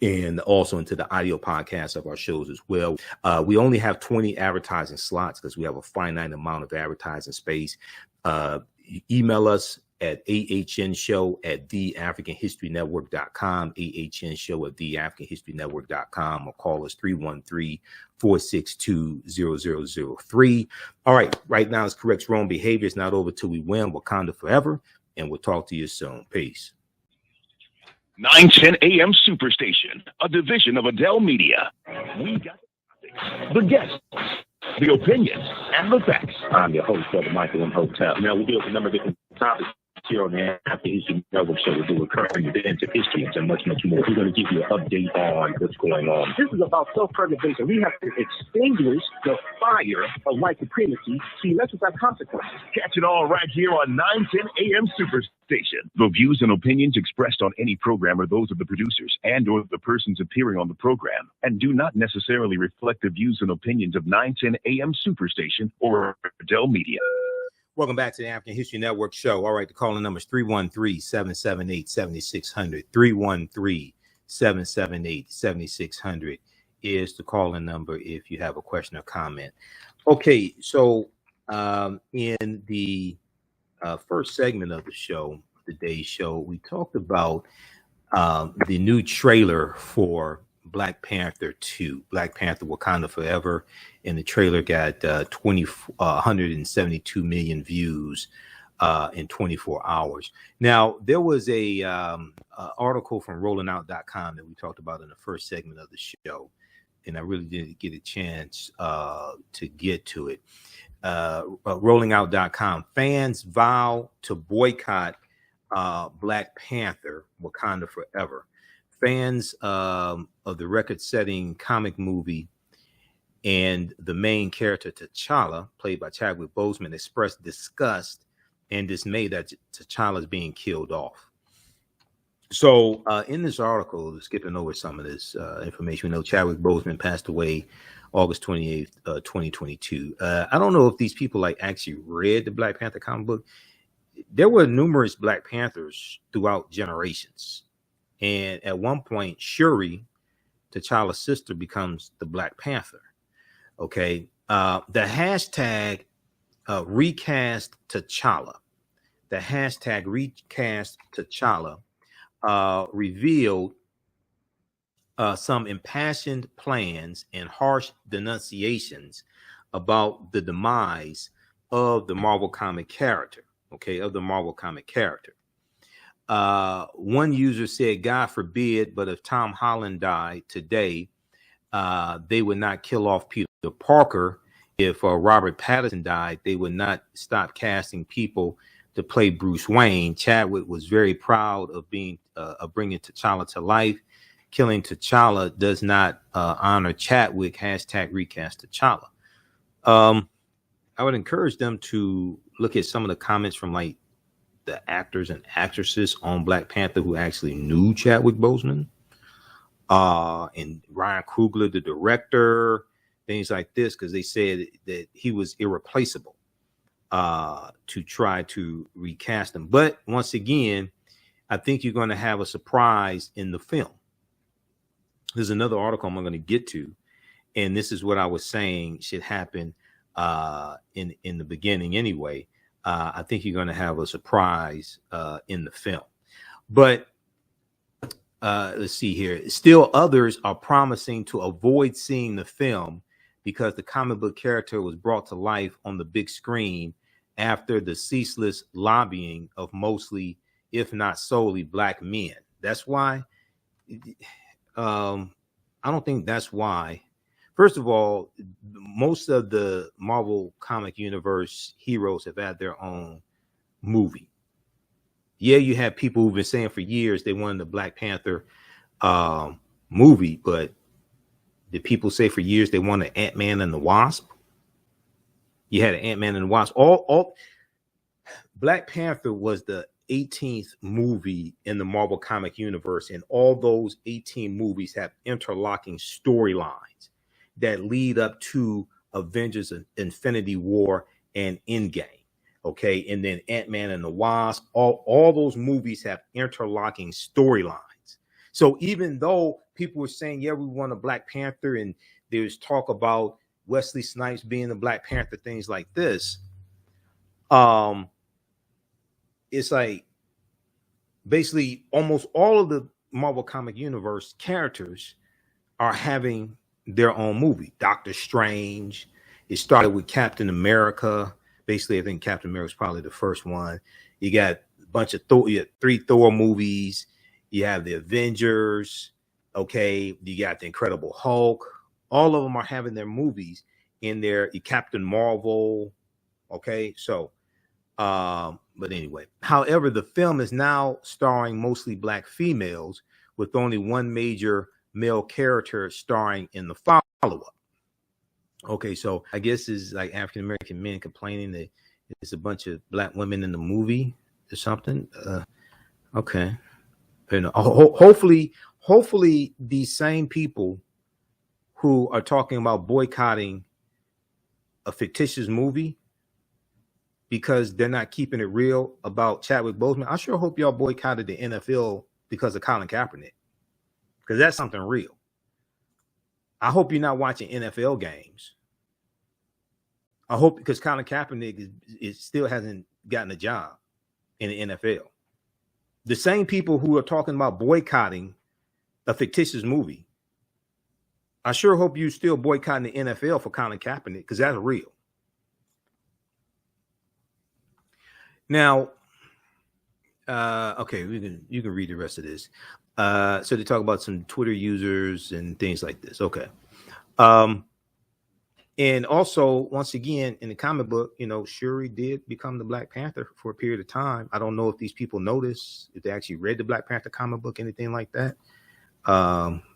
and also into the audio podcast of our shows as well. We only have 20 advertising slots because we have a finite amount of advertising space. Email us at TheAHNShow@TheAfricanHistoryNetwork.com, TheAHNShow@TheAfricanHistoryNetwork.com, or call us 313-462-0003. All right now it's correct wrong behavior. It's not over till we win. Wakanda forever. And we'll talk to you soon. Peace. 910 AM Superstation, a division of Adele Media. We got the guests, the opinions, and the facts. I'm your host, Brother Michael Imhotep. Now, we deal with a number of different topics here on the African History Network show. We do current events of history and much, much more. We're going to give you an update on what's going on. This is about self-preservation. We have to extinguish the fire of white supremacy. See, that's without consequences. Catch it all right here on 910 AM Superstation. The views and opinions expressed on any program are those of the producers and or the persons appearing on the program and do not necessarily reflect the views and opinions of 910 AM Superstation or Adele Media. Welcome back to the African History Network show. All right, the calling number is 313-778-7600, 778-7600 is the calling number if you have a question or comment. Okay, so in the first segment of the show, today's show, we talked about the new trailer for Black Panther 2, Black Panther Wakanda Forever, and the trailer got 172 million views in 24 hours. Now, there was a article from rollingout.com that we talked about in the first segment of the show, and I really didn't get a chance to get to it. Rollingout.com, fans vow to boycott Black Panther Wakanda Forever. Fans of the record-setting comic movie and the main character T'Challa, played by Chadwick Boseman, expressed disgust and dismay that T'Challa is being killed off. So in this article, skipping over some of this information, we know Chadwick Boseman passed away August 28th, 2022. I don't know if these people actually read the Black Panther comic book. There were numerous Black Panthers throughout generations. And at one point, Shuri, T'Challa's sister, becomes the Black Panther. Okay. The hashtag recast T'Challa. The hashtag recast T'Challa revealed some impassioned plans and harsh denunciations about the demise of the Marvel comic character. Okay, of the Marvel comic character. One user said, God forbid, but if Tom Holland died today, they would not kill off Peter Parker. If Robert Pattinson died, they would not stop casting people to play Bruce Wayne. Chadwick was very proud of bringing T'Challa to life. Killing T'Challa does not honor Chadwick. Hashtag recast T'Challa. I would encourage them to look at some of the comments from the actors and actresses on Black Panther who actually knew Chadwick Boseman, and Ryan Coogler, the director, things like this, because they said that he was irreplaceable to try to recast him. But once again, I think you're going to have a surprise in the film. There's another article I'm going to get to, and this is what I was saying should happen in the beginning anyway. I think you're going to have a surprise in the film. But let's see here. Still others are promising to avoid seeing the film because the comic book character was brought to life on the big screen after the ceaseless lobbying of mostly, if not solely, Black men. That's why. I don't think that's why. First of all, most of the Marvel comic universe heroes have had their own movie. Yeah, you have people who've been saying for years they wanted the Black Panther movie, but did people say for years they wanted Ant-Man and the Wasp? You had an Ant-Man and the Wasp. All Black Panther was the 18th movie in the Marvel comic universe, and all those 18 movies have interlocking storylines that lead up to Avengers Infinity War and Endgame. Okay, and then Ant-Man and the Wasp, all those movies have interlocking storylines. So even though people were saying, yeah, we want a Black Panther, and there's talk about Wesley Snipes being the Black Panther, things like this, it's like basically almost all of the Marvel comic universe characters are having their own movie. Doctor Strange, it started with Captain America. Basically, I think Captain America was probably the first one. You got a bunch of Thor, you got 3 Thor movies. You have the Avengers. Okay, you got the Incredible Hulk. All of them are having their movies in there. Captain Marvel. Okay, so but anyway, however, the film is now starring mostly Black females with only one major male character starring in the follow-up. Okay, so I guess it's like African American men complaining that there's a bunch of Black women in the movie or something. Okay, you know, hopefully these same people who are talking about boycotting a fictitious movie because they're not keeping it real about Chadwick Boseman, I sure hope y'all boycotted the NFL because of Colin Kaepernick. because that's something real. I hope you're not watching NFL games. I hope, because Colin Kaepernick is still hasn't gotten a job in the NFL. The same people who are talking about boycotting a fictitious movie, I sure hope you still boycotting the NFL for Colin Kaepernick, because that's real. Now, okay, you can read the rest of this. So they talk about some Twitter users and things like this. Okay. And also, once again, in the comic book, Shuri did become the Black Panther for a period of time. I don't know if these people notice, if they actually read the Black Panther comic book, anything like that.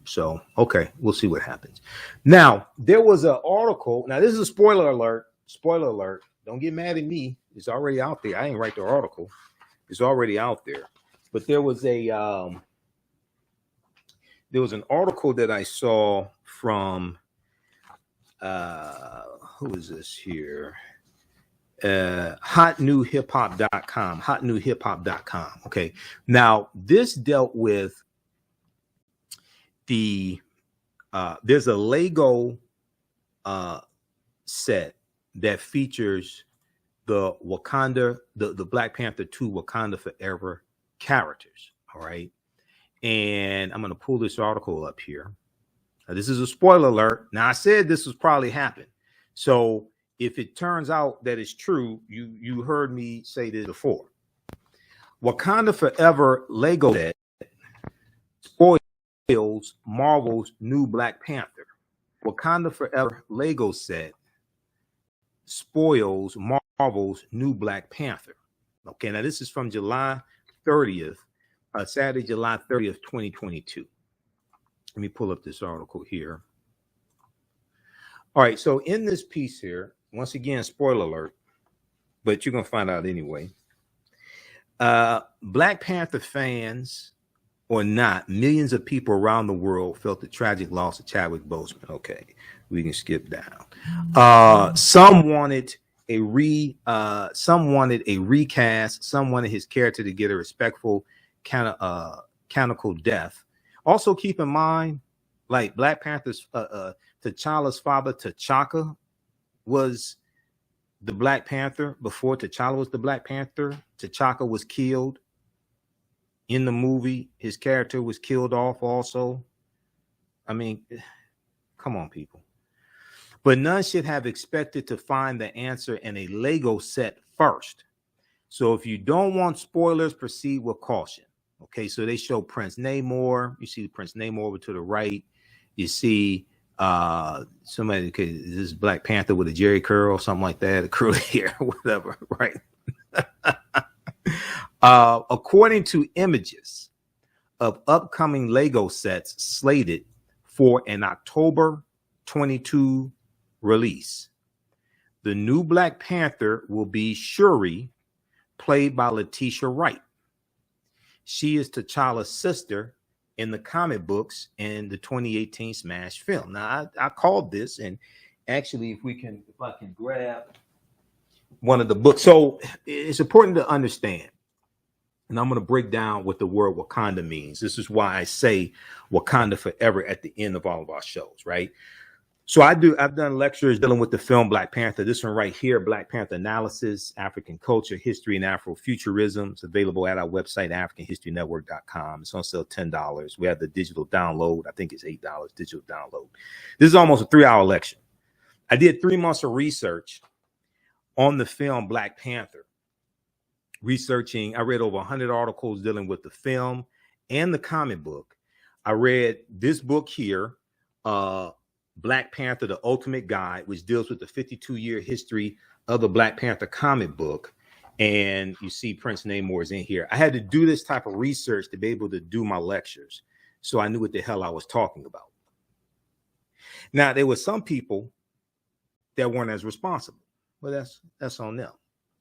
So, okay, we'll see what happens. Now, there was an article. Now, this is a spoiler alert. Spoiler alert. Don't get mad at me. It's already out there. I didn't write the article. It's already out there. But there was an article that I saw from who is this here? Hotnewhiphop.com. Hotnewhiphop.com. Okay. Now, this dealt with there's a Lego set that features the Wakanda, the Black Panther 2 Wakanda Forever characters. All right. And I'm going to pull this article up here. Now, this is a spoiler alert. Now, I said this was probably happen. So if it turns out that it's true, you heard me say this before. Wakanda Forever Lego set spoils Marvel's new Black Panther. Wakanda Forever Lego set spoils Marvel's new Black Panther. Okay, now this is from July 30th, Saturday, July 30th, 2022. Let me pull up this article here. All right, so in this piece here, once again, spoiler alert, but you're going to find out anyway. Black Panther fans or not, millions of people around the world felt the tragic loss of Chadwick Boseman. Okay, we can skip down. Some wanted a recast, some wanted his character to get a respectful canonical death. Also, keep in mind, like Black Panther's T'Challa's father, T'Chaka, was the Black Panther before T'Challa was the Black Panther. T'Chaka was killed in the movie. His character was killed off also. I mean, come on, people. But none should have expected to find the answer in a Lego set first. So if you don't want spoilers, proceed with caution. Okay, so they show Prince Namor. You see Prince Namor over to the right. You see somebody, okay, this is Black Panther with a Jerry curl or something like that, a curly hair, whatever, right? According to images of upcoming Lego sets slated for an October 22 release, the new Black Panther will be Shuri, played by Letitia Wright. She is T'Challa's sister in the comic books and the 2018 Smash film. Now, I called this, and actually, if I can grab one of the books. So it's important to understand, and I'm going to break down what the word Wakanda means. This is why I say Wakanda Forever at the end of all of our shows, right? So I've done lectures dealing with the film Black Panther. This one right here, Black Panther Analysis, African Culture, History, and Afrofuturism. It's available at our website, AfricanHistoryNetwork.com. It's on sale $10. We have the digital download. I think it's $8 digital download. This is almost a 3-hour lecture. I did 3 months of research on the film Black Panther. I read over 100 articles dealing with the film and the comic book. I read this book here, Black Panther, The Ultimate Guide, which deals with the 52-year history of the Black Panther comic book. And you see Prince Namor is in here. I had to do this type of research to be able to do my lectures, so I knew what the hell I was talking about. Now, there were some people that weren't as responsible. Well, that's on them.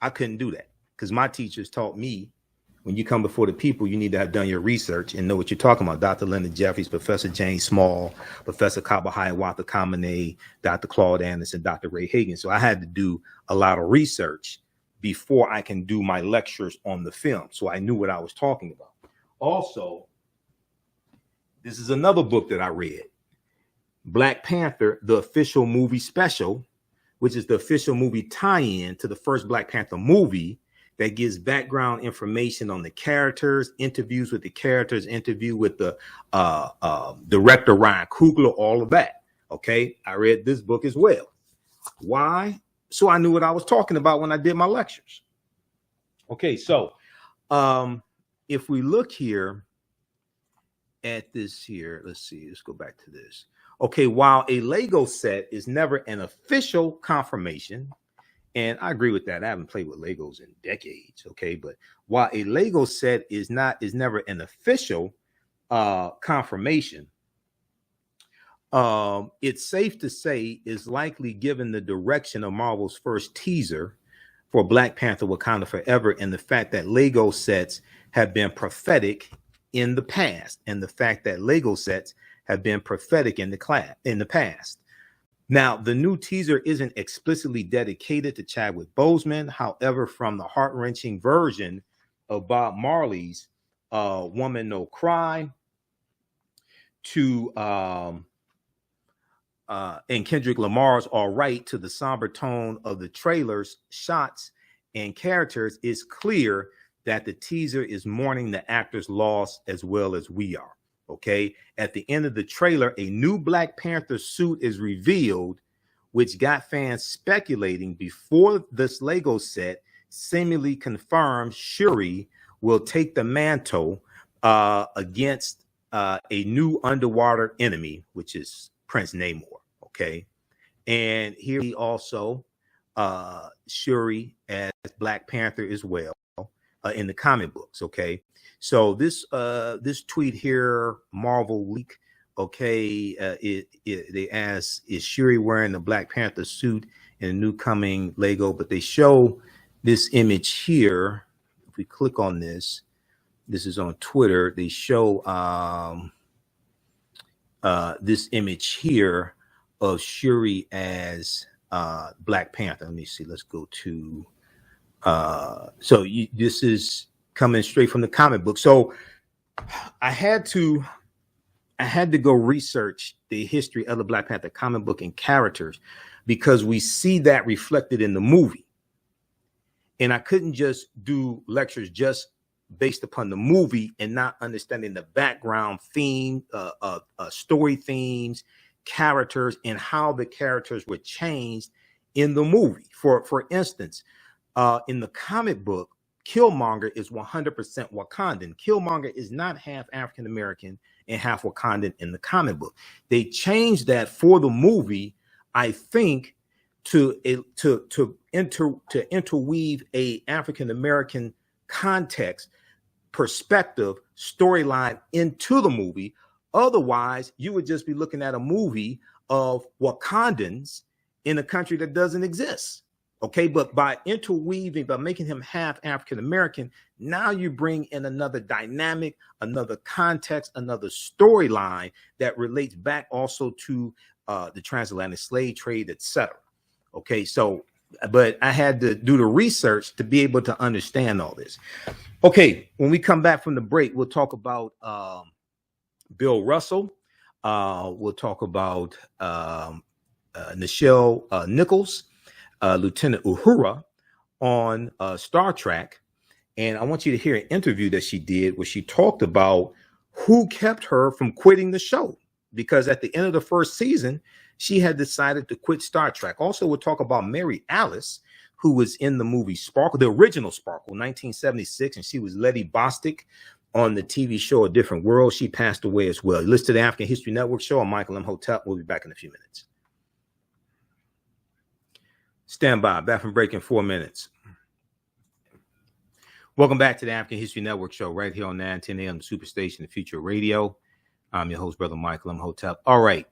I couldn't do that because my teachers taught me, when you come before the people, you need to have done your research and know what you're talking about. Dr. Leonard Jeffries, Professor James Small, Professor Kabahaya Kamene, Dr. Claude Anderson, Dr. Ray Higgins. So I had to do a lot of research before I can do my lectures on the film. So I knew what I was talking about. Also, This is another book that I read. Black Panther, the official movie special, which is the official movie tie-in to the first Black Panther movie that gives background information on the characters, interviews with the characters, interview with the director Ryan Coogler, all of that. Okay, I read this book as well. Why? So I knew what I was talking about when I did my lectures. Okay, so if we look here at this here, let's see, let's go back to this. Okay, while a Lego set is never an official confirmation, and I agree with that. I haven't played with Legos in decades. Okay, but while a Lego set is never an official confirmation, it's safe to say is likely given the direction of Marvel's first teaser for Black Panther: Wakanda Forever, and the fact that Lego sets have been prophetic in the past, and the fact that Lego sets have been prophetic in the past. Now, the new teaser isn't explicitly dedicated to Chadwick Boseman. However, from the heart-wrenching version of Bob Marley's Woman No Cry to and Kendrick Lamar's All Right, to the somber tone of the trailers, shots, and characters, it's clear that the teaser is mourning the actor's loss as well as we are. Okay, at the end of the trailer, a new Black Panther suit is revealed, which got fans speculating before this Lego set seemingly confirms Shuri will take the mantle against a new underwater enemy, which is Prince Namor. Okay, and here he also Shuri as Black Panther as well in the comic books. Okay, so this tweet here, Marvel leak. Okay, they ask, is Shuri wearing the Black Panther suit in a new coming Lego? But they show this image here. If we click on this, this is on Twitter. They show this image here of Shuri as Black Panther. Let me see. Let's go to. This is coming straight from the comic book. So I had to go research the history of the Black Panther comic book and characters, because we see that reflected in the movie. And I couldn't just do lectures just based upon the movie and not understanding the background theme, story themes, characters, and how the characters were changed in the movie. For instance, in the comic book, Killmonger is 100% Wakandan. Killmonger is not half African American and half Wakandan in the comic book. They changed that for the movie, I think, to interweave a African American context, perspective, storyline into the movie. Otherwise, you would just be looking at a movie of Wakandans in a country that doesn't exist. Okay, but by interweaving, by making him half African American, now you bring in another dynamic, another context, another storyline that relates back also to the transatlantic slave trade, etc. Okay, so, but I had to do the research to be able to understand all this. Okay, when we come back from the break, we'll talk about Bill Russell. We'll talk about Nichelle Nichols, Lieutenant Uhura on Star Trek. And I want you to hear an interview that she did where she talked about who kept her from quitting the show, because at the end of the first season, she had decided to quit Star Trek. Also, we'll talk about Mary Alice, who was in the movie Sparkle, the original Sparkle, 1976, and she was Letty Bostick on the TV show A Different World. She passed away as well. Listen to the African History Network show. I'm Michael Imhotep. We'll be back in a few minutes. Stand by. Back from break in 4 minutes. Welcome back to the African History Network show right here on 910 AM Superstation, the Future Radio. I'm your host, Brother Michael Imhotep. All right.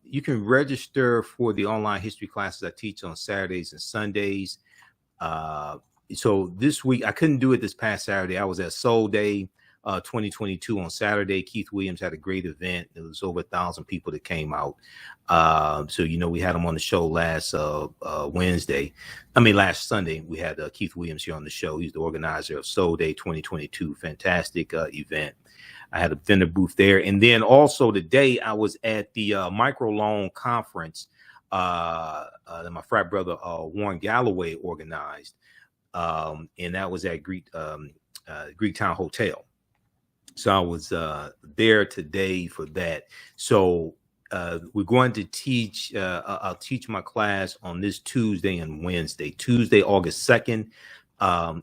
You can register for the online history classes I teach on Saturdays and Sundays. So this week, I couldn't do it this past Saturday. I was at Soul Day 2022 on Saturday. Keith Williams had a great event. There was over 1,000 people that came out. So, you know, we had him on the show last Sunday. We had Keith Williams here on the show. He's the organizer of Soul Day 2022. Fantastic event. I had a vendor booth there. And then also today I was at the microloan conference that my frat brother Warren Galloway organized. And that was at Greektown Hotel. So I was there today for that. So we're going to teach, I'll teach my class on this Tuesday and Wednesday. Tuesday, August 2nd,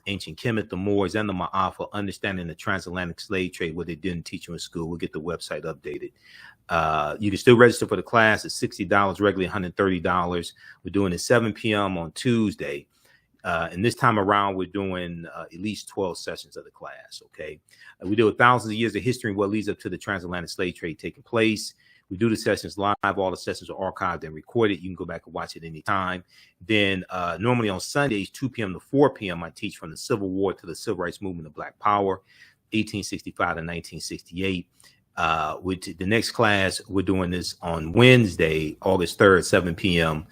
Ancient Kemet, the Moors, and the Ma'afa, Understanding the Transatlantic Slave Trade, what they didn't teach you in school. We'll get the website updated. You can still register for the class. It's $60, regularly $130. We're doing it 7 p.m. on Tuesday. And this time around, we're doing at least 12 sessions of the class, okay? We deal with thousands of years of history and what leads up to the transatlantic slave trade taking place. We do the sessions live. All the sessions are archived and recorded. You can go back and watch it anytime. Then normally on Sundays, 2 p.m. to 4 p.m., I teach from the Civil War to the Civil Rights Movement of Black Power, 1865 to 1968. With the next class, we're doing this on Wednesday, August 3rd, 7 p.m.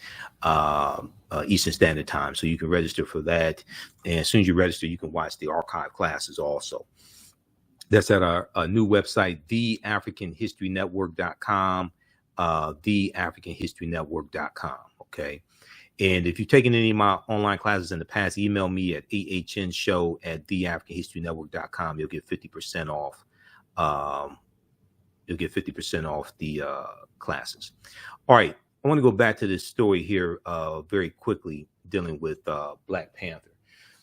Eastern Standard Time. So you can register for that. And as soon as you register, you can watch the archive classes also. That's at our new website, TheAfricanHistoryNetwork.com, TheAfricanHistoryNetwork.com. Okay. And if you've taken any of my online classes in the past, email me at TheAHNShow@TheAfricanHistoryNetwork.com. You'll get 50% off. You'll get 50% off the classes. All right. I want to go back to this story here very quickly, dealing with Black Panther.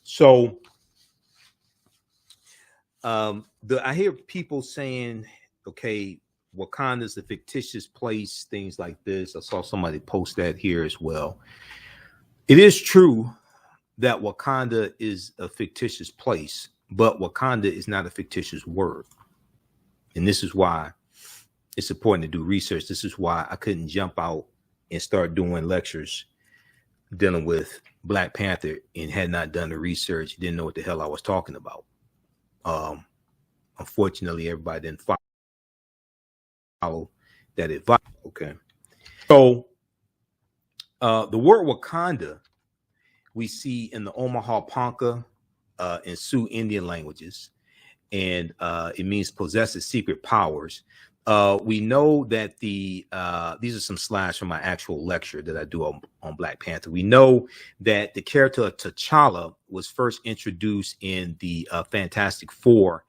So I hear people saying, okay, Wakanda's a fictitious place, things like this. I saw somebody post that here as well. It is true that Wakanda is a fictitious place, but Wakanda is not a fictitious word. And this is why it's important to do research. This is why I couldn't jump out and start doing lectures dealing with Black Panther and had not done the research, didn't know what the hell I was talking about. Unfortunately, everybody didn't follow that advice. Okay. So the word Wakanda we see in the Omaha Ponca and Sioux Indian languages, and it means possesses secret powers. We know that these are some slides from my actual lecture that I do on Black Panther. We know that the character of T'Challa was first introduced in the Fantastic Four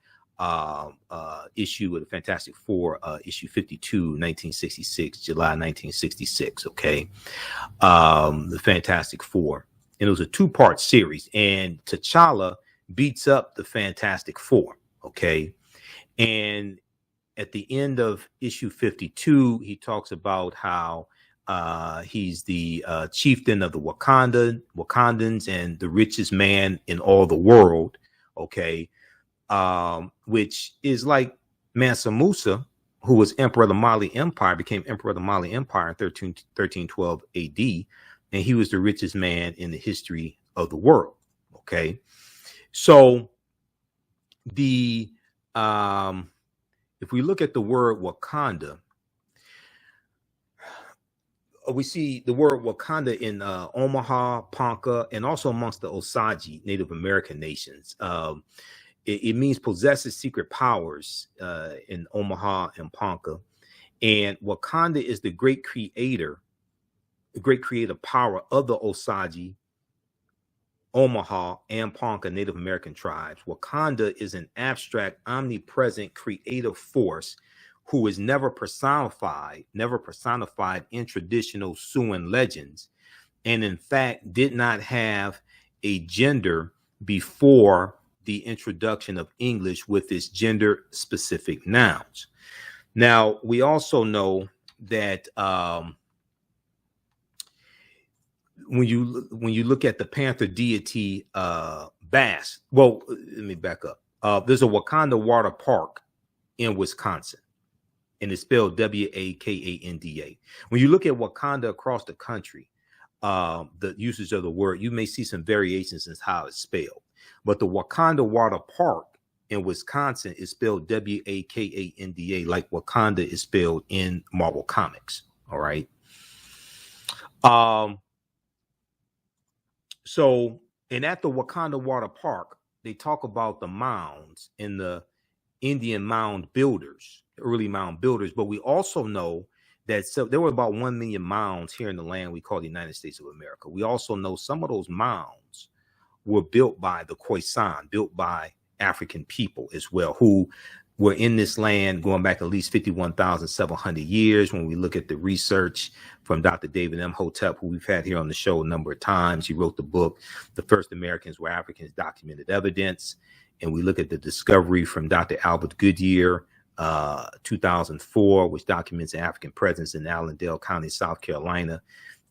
issue of the Fantastic Four, issue 52, 1966, July 1966. Okay. The Fantastic Four. And it was a 2-part series, and T'Challa beats up the Fantastic Four. Okay. And at the end of issue 52, he talks about how he's the chieftain of the Wakandans and the richest man in all the world. Okay. Which is like Mansa Musa, who was emperor of the Mali Empire, became emperor of the Mali Empire in 1312 AD. And he was the richest man in the history of the world. Okay. So the if we look at the word Wakanda, we see the word Wakanda in Omaha, Ponca, and also amongst the Osage Native American nations. It means possesses secret powers in Omaha and Ponca. And Wakanda is the great creative power of the Osage, Omaha, and Ponca Native American tribes. Wakanda is an abstract, omnipresent creative force who is never personified in traditional Siouan legends, and in fact did not have a gender before the introduction of English with its gender-specific nouns. Now, we also know that when you look at the Panther deity Bass, well, let me back up. There's a Wakanda water park in Wisconsin, and it's spelled Wakanda. When you look at Wakanda across the country, the usage of the word, you may see some variations in how it's spelled. But the Wakanda water park in Wisconsin is spelled Wakanda, like Wakanda is spelled in Marvel Comics. All right. So, and at the Wakanda water park, they talk about the mounds in the Indian mound builders, early mound builders. But we also know that there were about 1 million mounds here in the land we call the United States of America. We also know some of those mounds were built by the Khoisan, built by African people as well, who were in this land going back at least 51,700 years. When we look at the research from Dr. David Imhotep, who we've had here on the show a number of times, he wrote the book, The First Americans Were Africans, Documented Evidence. And we look at the discovery from Dr. Albert Goodyear, 2004, which documents an African presence in Allendale County, South Carolina,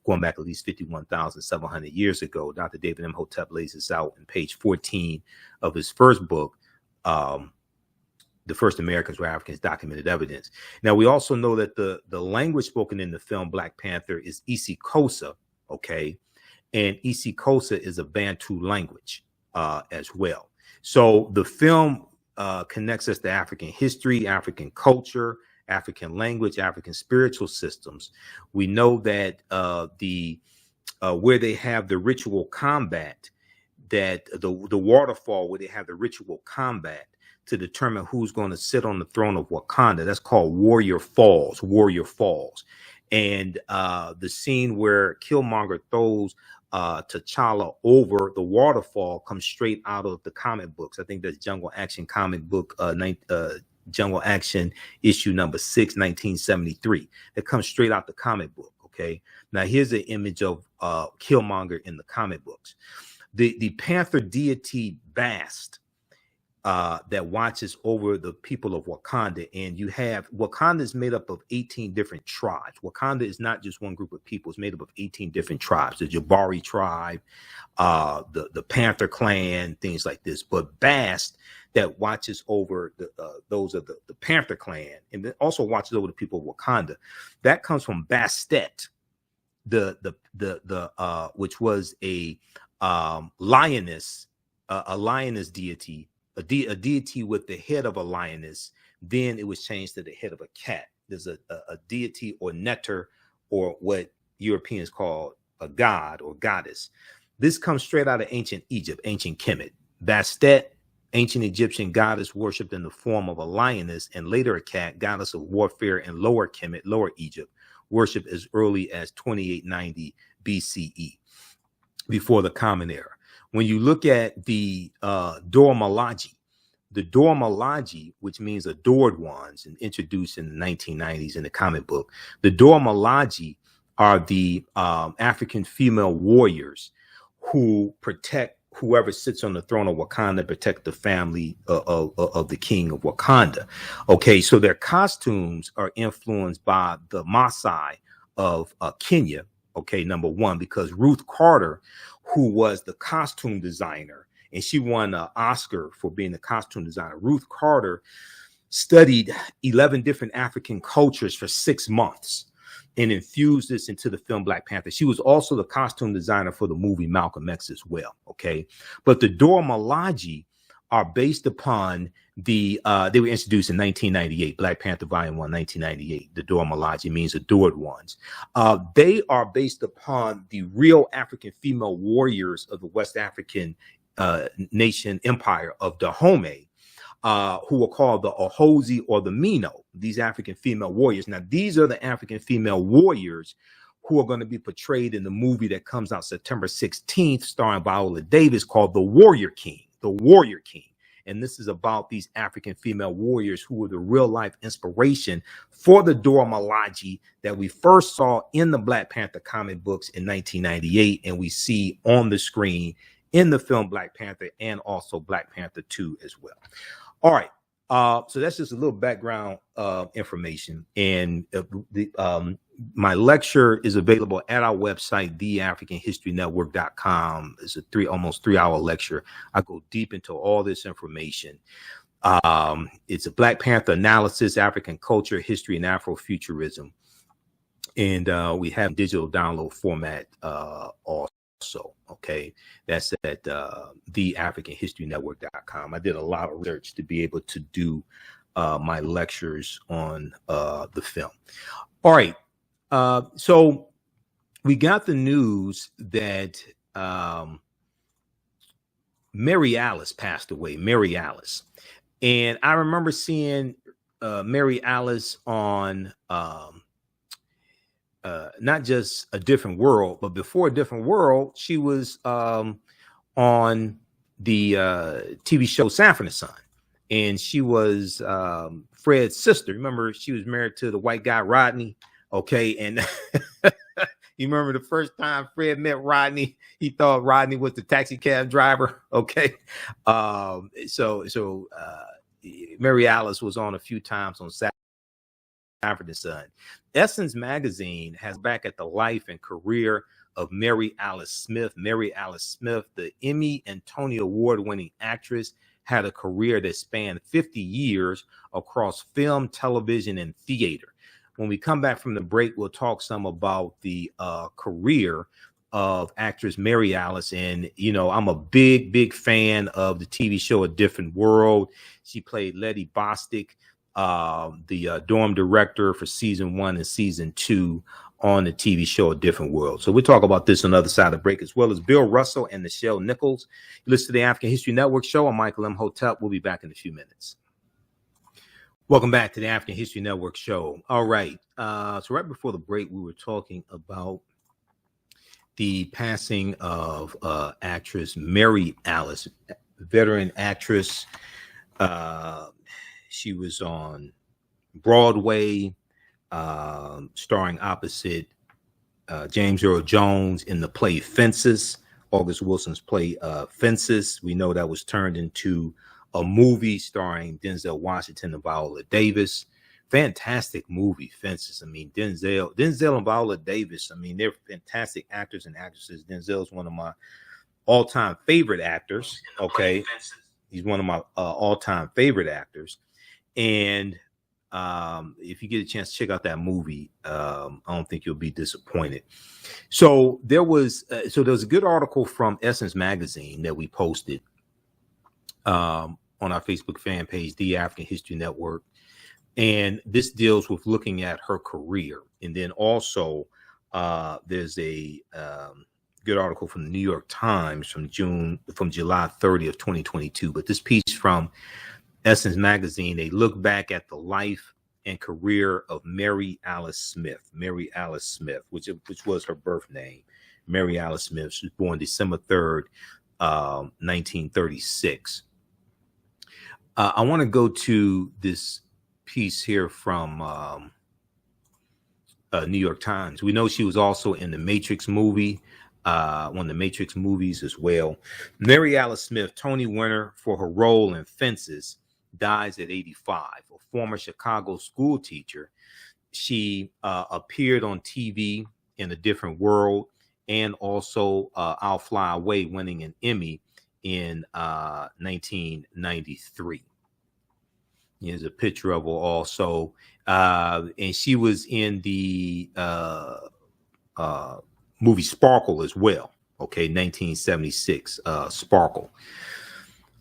going back at least 51,700 years ago. Dr. David Imhotep lays this out in page 14 of his first book, The First Americans Were Africans, Documented Evidence. Now, we also know that the language spoken in the film Black Panther is isiXhosa, okay? And isiXhosa is a Bantu language as well. So the film connects us to African history, African culture, African language, African spiritual systems. We know that where they have the ritual combat, that the waterfall where they have the ritual combat to determine who's going to sit on the throne of Wakanda, that's called Warrior Falls. And the scene where Killmonger throws T'Challa over the waterfall comes straight out of the comic books. I think that's Jungle Action comic book, Jungle Action issue number 6, 1973. That comes straight out the comic book. Okay. Now here's an image of Killmonger in the comic books. The Panther deity Bast that watches over the people of Wakanda. And you have, Wakanda is made up of 18 different tribes. Wakanda is not just one group of people. It's made up of 18 different tribes. The Jabari tribe, the Panther clan, things like this. But Bast that watches over those of the Panther clan, and then also watches over the people of Wakanda. That comes from Bastet, which was a lioness deity, a deity with the head of a lioness. Then it was changed to the head of a cat. There's a deity or netter, or what Europeans call a god or goddess. This comes straight out of ancient Egypt, ancient Kemet. Bastet, ancient Egyptian goddess worshipped in the form of a lioness, and later a cat, goddess of warfare in Lower Kemet, Lower Egypt, worshipped as early as 2890 BCE, before the Common Era. When you look at the Dora Milaje, which means adored ones, and introduced in the 1990s in the comic book, the Dora Milaje are the African female warriors who protect whoever sits on the throne of Wakanda, protect the family of the king of Wakanda. Okay, so their costumes are influenced by the Maasai of Kenya. Okay, number one, because Ruth Carter, who was the costume designer, and she won an Oscar for being the costume designer. Ruth Carter studied 11 different African cultures for 6 months and infused this into the film Black Panther. She was also the costume designer for the movie Malcolm X as well. Okay, but the Dora Milaje are based upon they were introduced in 1998, Black Panther Volume 1, 1998. The Dora Milaje means adored ones. They are based upon the real African female warriors of the West African nation empire of Dahomey, who were called the Ohozi or the Mino, these African female warriors. Now, these are the African female warriors who are going to be portrayed in the movie that comes out September 16th, starring Viola Davis, called The Warrior King. And this is about these African female warriors who were the real life inspiration for the Dora Milaje that we first saw in the Black Panther comic books in 1998, and we see on the screen in the film Black Panther, and also Black Panther 2 as well. All right. So that's just a little background information. And my lecture is available at our website, TheAfricanHistoryNetwork.com. It's a almost 3-hour lecture. I go deep into all this information. It's a Black Panther analysis, African culture, history, and Afrofuturism. And we have digital download format also. Okay, that's at TheAfricanHistoryNetwork.com. I did a lot of research to be able to do my lectures on the film. All right, so we got the news that Mary Alice passed away. Mary Alice, And I remember seeing Mary Alice on not just A Different World, but before A Different World, she was on the TV show Sanford and Son. And she was Fred's sister. Remember, she was married to the white guy, Rodney. Okay. And you remember the first time Fred met Rodney, he thought Rodney was the taxi cab driver. Okay. So Mary Alice was on a few times on Sanford and Son. Essence magazine has back at the life and career of Mary Alice Smith. Mary Alice Smith, the Emmy and Tony Award-winning actress, had a career that spanned 50 years across film, television, and theater. When we come back from the break, we'll talk some about the career of actress Mary Alice. And, you know, I'm a big fan of the TV show A Different World. She played Letty Bostick, the dorm director for season 1 and season 2 on the TV show A Different World. So we'll talk about this on the other side of the break, as well as Bill Russell and Nichelle Nichols. You listen to the African History Network show. I'm Michael Imhotep. We'll be back in a few minutes. Welcome back to the African History Network show. All right. So right before the break, we were talking about the passing of actress Mary Alice, veteran actress. She was on Broadway, starring opposite James Earl Jones in the play Fences, August Wilson's play Fences. We know that was turned into a movie starring Denzel Washington and Viola Davis. Fantastic movie, Fences. I mean, Denzel and Viola Davis, I mean, they're fantastic actors and actresses. Denzel's one of my all-time favorite actors. Okay. He's one of my all-time favorite actors. And if you get a chance to check out that movie, I don't think you'll be disappointed. So there was a good article from Essence magazine that we posted on our Facebook fan page, The African History Network. And this deals with looking at her career. And then also there's a good article from the New York Times from July 30th, 2022. But this piece from Essence magazine, they look back at the life and career of Mary Alice Smith, which was her birth name. Mary Alice Smith. She was born December 3rd, 1936. I want to go to this piece here from New York Times. We know she was also in the Matrix movie, one of the Matrix movies as well. Mary Alice Smith, Tony winner for her role in Fences, dies at 85. A former Chicago school teacher, she appeared on TV in A Different World and also I'll Fly Away, winning an Emmy in 1993. Here's a picture of her also. And she was in the movie Sparkle as well. Okay, 1976, Sparkle.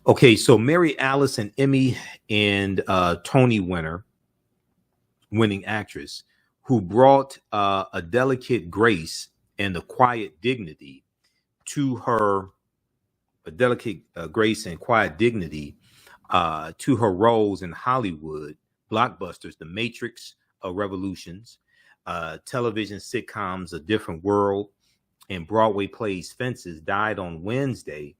Okay, so Mary Alice, an Emmy and Tony winning actress, who brought a delicate grace and a quiet dignity to her, to her roles in Hollywood blockbusters, The Matrix, Revolutions, television sitcoms, A Different World, and Broadway plays Fences, died on Wednesday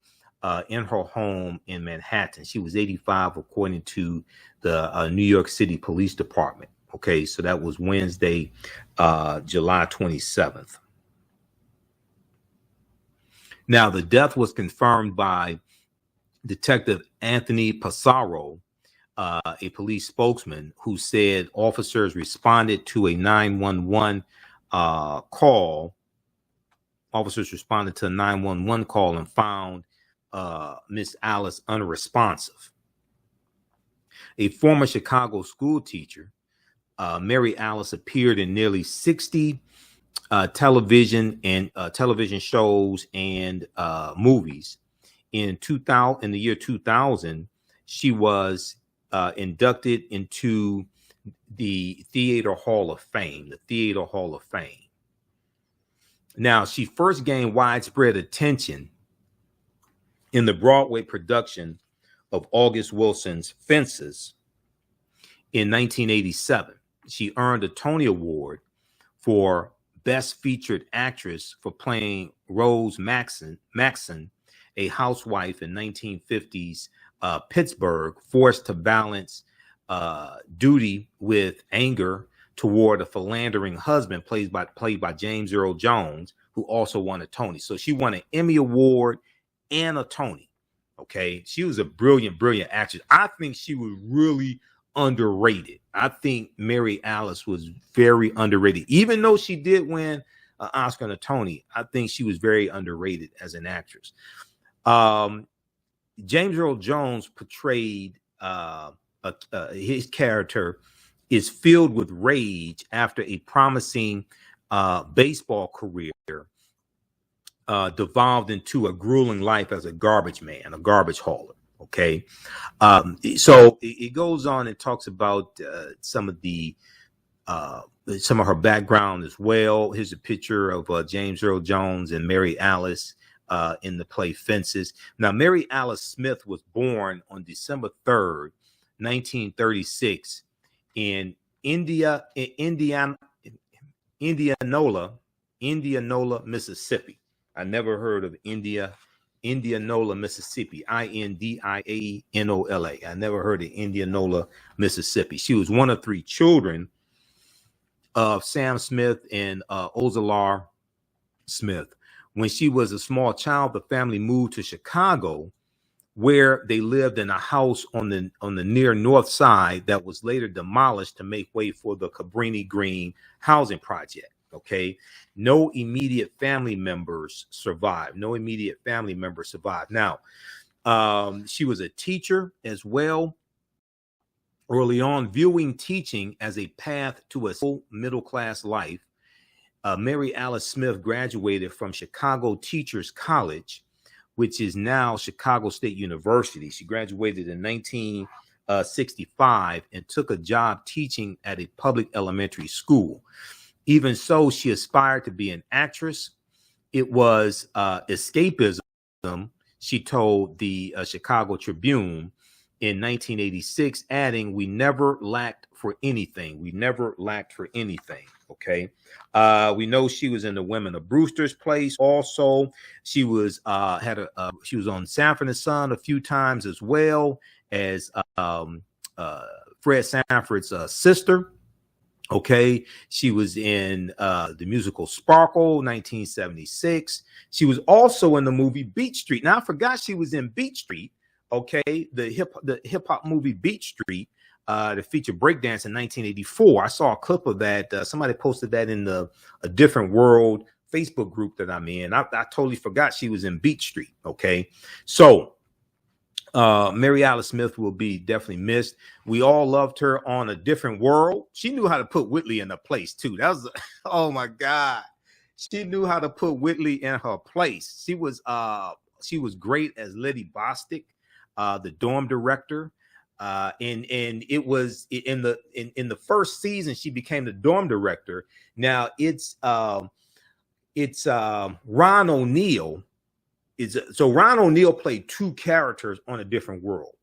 in her home in Manhattan. She was 85, according to the New York City Police Department. Okay, so that was Wednesday, July 27th. Now, the death was confirmed by Detective Anthony Passaro, a police spokesman, who said officers responded to a 911 call. Officers responded to a 911 call and found Miss Alice unresponsive. A former Chicago school teacher, Mary Alice appeared in nearly 60 television shows and movies. In the year 2000, she was inducted into the Theater Hall of Fame. Now, she first gained widespread attention in the Broadway production of August Wilson's Fences in 1987. She earned a Tony Award for Best Featured Actress for playing Rose Maxon, a housewife in 1950s Pittsburgh, forced to balance duty with anger toward a philandering husband played by James Earl Jones, who also won a Tony. So she won an Emmy Award and a Tony. Okay, she was a brilliant actress. I think she was really underrated. I think Mary Alice was very underrated, even though she did win an Oscar and a Tony. I think she was very underrated as an actress. James Earl Jones portrayed his character is filled with rage after a promising baseball career devolved into a grueling life as a garbage man, a garbage hauler. Okay, so it goes on and talks about some of her background as well. Here's a picture of James Earl Jones and Mary Alice in the play Fences. Now, Mary Alice Smith was born on December 3rd, 1936, in Indianola, Mississippi. I never heard of Indianola, Mississippi. Indianola. I never heard of Indianola, Mississippi. She was one of three children of Sam Smith and Ozalar Smith. When she was a small child, the family moved to Chicago, where they lived in a house on the near north side that was later demolished to make way for the Cabrini Green housing project. Okay, no immediate family members survived. Now, she was a teacher as well. Early on, viewing teaching as a path to a middle-class life, Mary Alice Smith graduated from Chicago Teachers College, which is now Chicago State University. She graduated in 1965 and took a job teaching at a public elementary school. Even so, she aspired to be an actress. It was escapism, she told the Chicago Tribune in 1986, adding, "We never lacked for anything. Okay. We know she was in the Women of Brewster's Place. Also, she was she was on Sanford and Son a few times, as well as Fred Sanford's sister. Okay, she was in the musical Sparkle, 1976. She was also in the movie Beat Street. Now, I forgot she was in Beat Street. Okay, the hip hop movie Beat Street, that featured breakdance in 1984. I saw a clip of that. Somebody posted that in a Different World Facebook group that I'm in. I totally forgot she was in Beat Street. Okay, so Mary Alice Smith will be definitely missed. We all loved her on A Different World. She knew how to put Whitley in her place too. That was, oh my God, she knew how to put Whitley in her place. She was great as Letty Bostick, the dorm director. And it was in the first season she became the dorm director. Now it's Ron O'Neal. So Ron O'Neal played two characters on A Different World.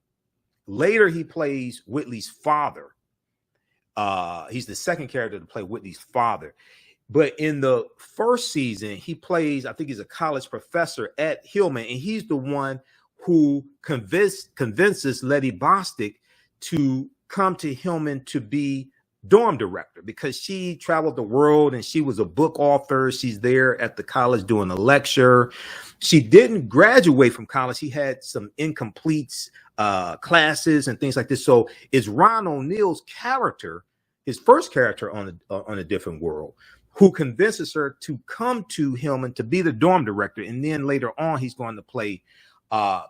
Later he plays Whitley's father. He's the second character to play Whitley's father. But in the first season, he plays, I think he's a college professor at Hillman, and he's the one who convinces Letty Bostick to come to Hillman to be dorm director, because she traveled the world and she was a book author. She's there at the college doing a lecture. She didn't graduate from college. He had some incomplete classes and things like this. So it's Ron O'Neal's character, his first character on A Different World, who convinces her to come to Hillman to be the dorm director. And then later on, he's going to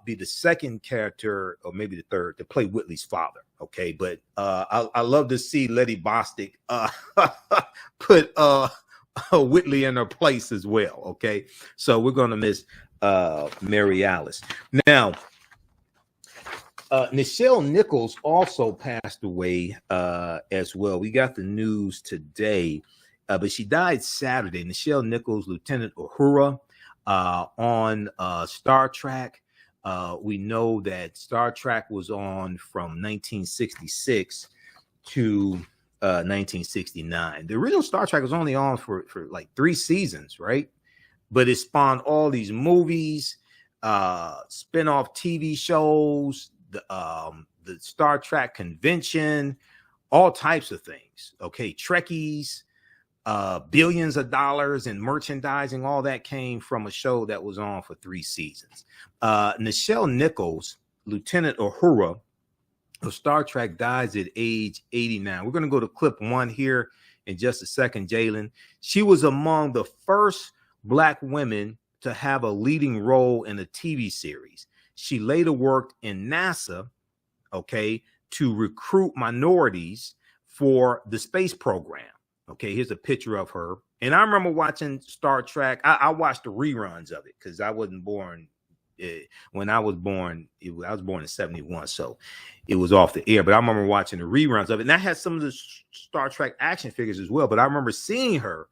be the second character, or maybe the third, to play Whitley's father. Okay, but I love to see Letty Bostick put Whitley in her place as well. Okay, so we're going to miss Mary Alice. Now, Nichelle Nichols also passed away as well. We got the news today, but she died Saturday. Nichelle Nichols, Lieutenant Uhura on Star Trek. We know that Star Trek was on from 1966 to 1969. The original Star Trek was only on for like 3 seasons, right? But it spawned all these movies, spin-off TV shows, the Star Trek convention, all types of things. Okay, Trekkies, billions of dollars in merchandising, all that came from a show that was on for 3 seasons. Nichelle Nichols, Lieutenant Uhura of Star Trek, dies at age 89. We're going to go to clip 1 here in just a second, Jalen. She was among the first Black women to have a leading role in a TV series. She later worked in NASA, okay, to recruit minorities for the space program. Okay, here's a picture of her. And I remember watching Star Trek. I watched the reruns of it because I wasn't born when I was born. I was born in 71, so it was off the air. But I remember watching the reruns of it. And I had some of the Star Trek action figures as well. But I remember seeing her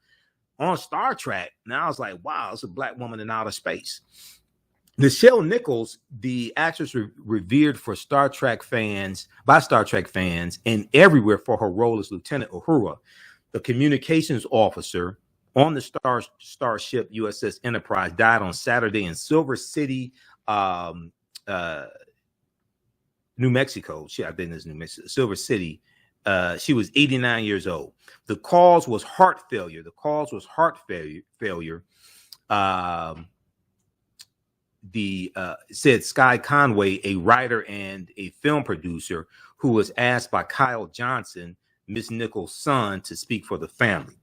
on Star Trek. And I was like, wow, it's a Black woman in outer space. Nichelle Nichols, the actress revered for Star Trek fans, by Star Trek fans, and everywhere for her role as Lieutenant Uhura, the communications officer on the starship USS Enterprise, died on Saturday in Silver City, New Mexico. I think it's New Mexico, Silver City. She was 89 years old. The cause was heart failure. Said Sky Conway, a writer and a film producer, who was asked by Kyle Johnson, Miss Nichols' son, to speak for the family.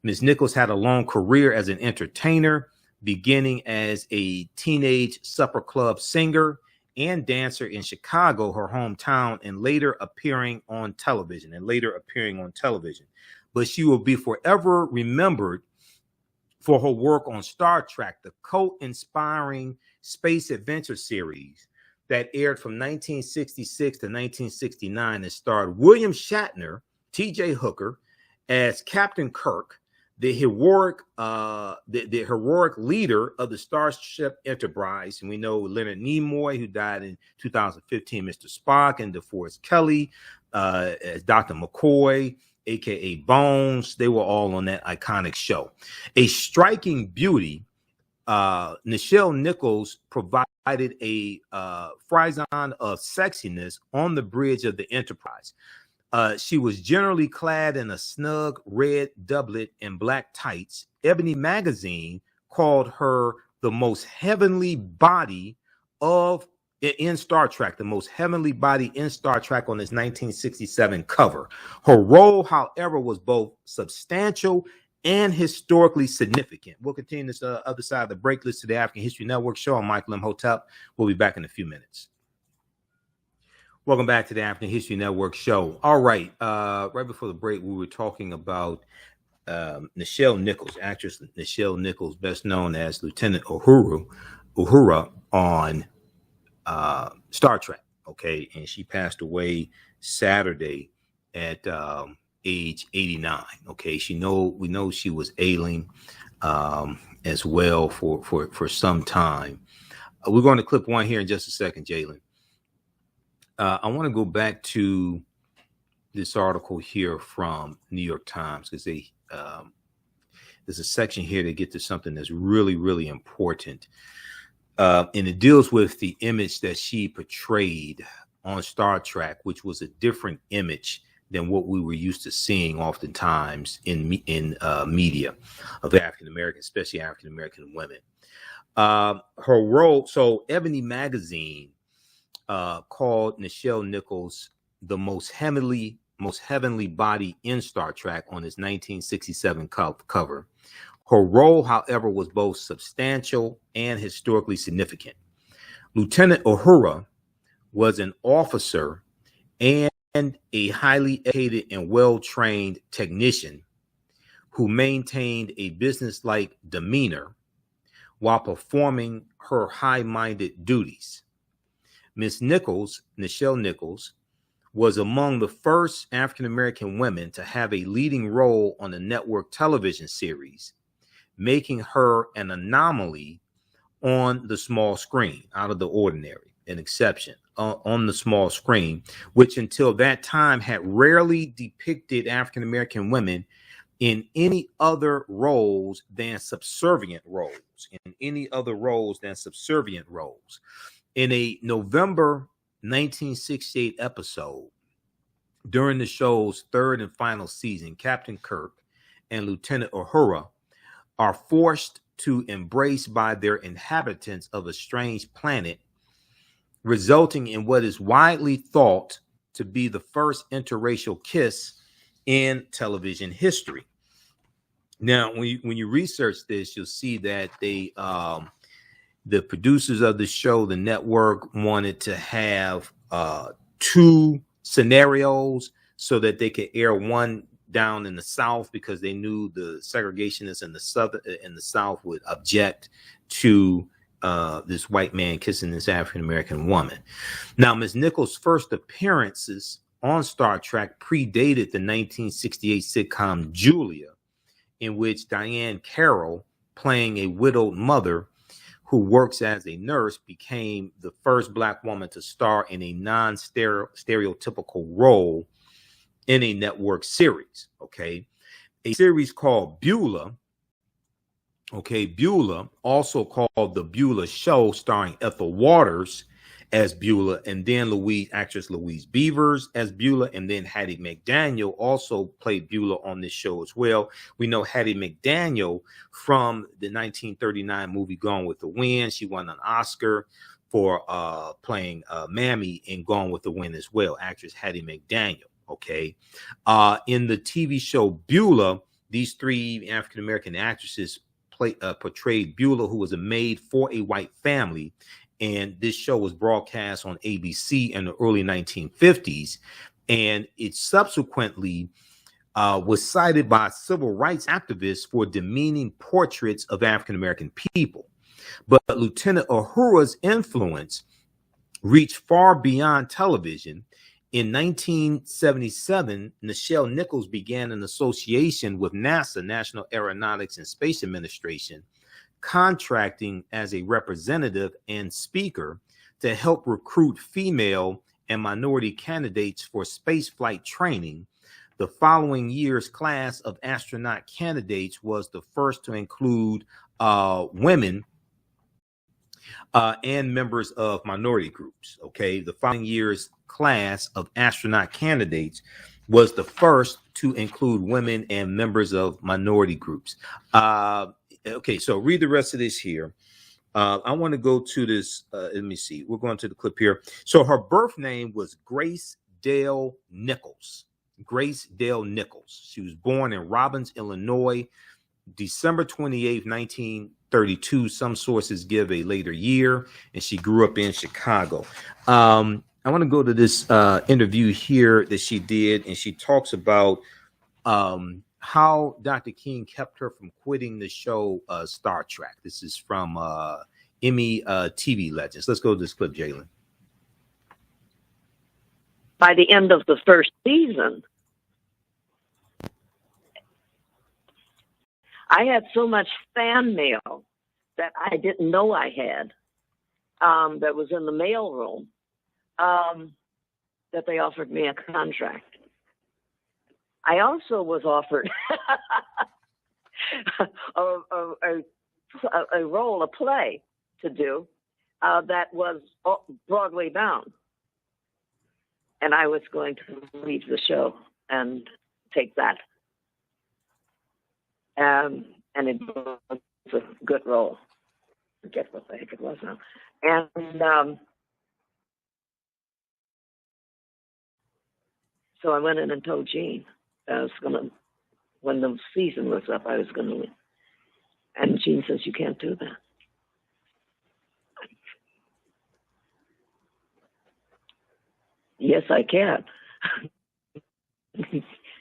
Miss Nichols had a long career as an entertainer, beginning as a teenage supper club singer and dancer in Chicago, her hometown, and later appearing on television. But she will be forever remembered for her work on Star Trek, the cult-inspiring space adventure series that aired from 1966 to 1969 and starred William Shatner, T.J. Hooker as Captain Kirk, the heroic leader of the Starship Enterprise. And we know Leonard Nimoy, who died in 2015, Mr. Spock, and DeForest Kelley as Dr. McCoy, aka Bones. They were all on that iconic show. A striking beauty, Nichelle Nichols provided a frisson of sexiness on the bridge of the Enterprise. She was generally clad in a snug red doublet and black tights. Ebony magazine called her the most heavenly body in Star Trek, on this 1967 cover. Her role, however, was both substantial and historically significant. We'll continue this other side of the break. List to the African History Network show. I'm Michael Imhotep. We'll be back in a few minutes. Welcome back to the African History Network show. All right. Right before the break, we were talking about Nichelle Nichols, actress Nichelle Nichols, best known as Lieutenant Uhura on Star Trek. Okay. And she passed away Saturday at age 89. Okay. We know she was ailing as well for some time. We're going to clip 1 here in just a second, Jalen. I want to go back to this article here from New York Times because there's a section here to get to something that's really, really important. And it deals with the image that she portrayed on Star Trek, which was a different image than what we were used to seeing oftentimes in media of African Americans, especially African American women. Her role, so Ebony magazine called Nichelle Nichols the most heavenly body in Star Trek on its 1967 cover. Her role, however, was both substantial and historically significant. Lieutenant Uhura was an officer and a highly educated and well-trained technician who maintained a business-like demeanor while performing her high-minded duties. Miss Nichols, Nichelle Nichols, was among the first African-American women to have a leading role on a network television series, making her an anomaly on the small screen, out of the ordinary, an exception on the small screen, which until that time had rarely depicted African American women in any other roles than subservient roles. In a November 1968 episode, during the show's third and final season, Captain Kirk and Lieutenant Uhura are forced to embrace by their inhabitants of a strange planet, resulting in what is widely thought to be the first interracial kiss in television history. Now, when you research this, you'll see that the producers of the show, the network, wanted to have two scenarios so that they could air one down in the South, because they knew the segregationists in the South would object to this white man kissing this African American woman. Now, Ms. Nichols' first appearances on Star Trek predated the 1968 sitcom Julia, in which Diane Carroll, playing a widowed mother who works as a nurse, became the first Black woman to star in a non-stereotypical role in a network series. Okay, a series called Beulah. Okay, Beulah, also called The Beulah Show, starring Ethel Waters as Beulah, and then actress Louise Beavers as Beulah, and then Hattie McDaniel also played Beulah on this show as well. We know Hattie McDaniel from the 1939 movie Gone with the Wind. She won an Oscar for playing Mammy in Gone with the Wind as well, actress Hattie McDaniel. Okay, in the TV show Beulah, these three African American actresses portrayed Beulah, who was a maid for a white family. And this show was broadcast on ABC in the early 1950s. And it subsequently was cited by civil rights activists for demeaning portraits of African-American people. But Lieutenant Uhura's influence reached far beyond television. In 1977, Nichelle Nichols began an association with NASA, National Aeronautics and Space Administration, contracting as a representative and speaker to help recruit female and minority candidates for spaceflight training. The following year's class of astronaut candidates was the first to include women and members of minority groups. Okay, the following year's class of astronaut candidates was the first to include women and members of minority groups. Okay, so read the rest of this here. I want to go to this. Let me see. We're going to the clip here. So her birth name was Grace Dale Nichols. Grace Dale Nichols. She was born in Robbins, Illinois, December 28th, 1932. Some sources give a later year, and she grew up in Chicago. I want to go to this interview here that she did, and she talks about how Dr. King kept her from quitting the show Star Trek. This is from Emmy TV Legends. Let's go to this clip, Jalen. By the end of the first season, I had so much fan mail that I didn't know I had that was in the mail room that they offered me a contract. I also was offered a role, a play to do that was Broadway bound. And I was going to leave the show and take that. And it was a good role. I forget what the heck it was now. And so I went in and told Gene I was going to, when the season was up, I was going to leave. And Gene says, you can't do that. Yes, I can.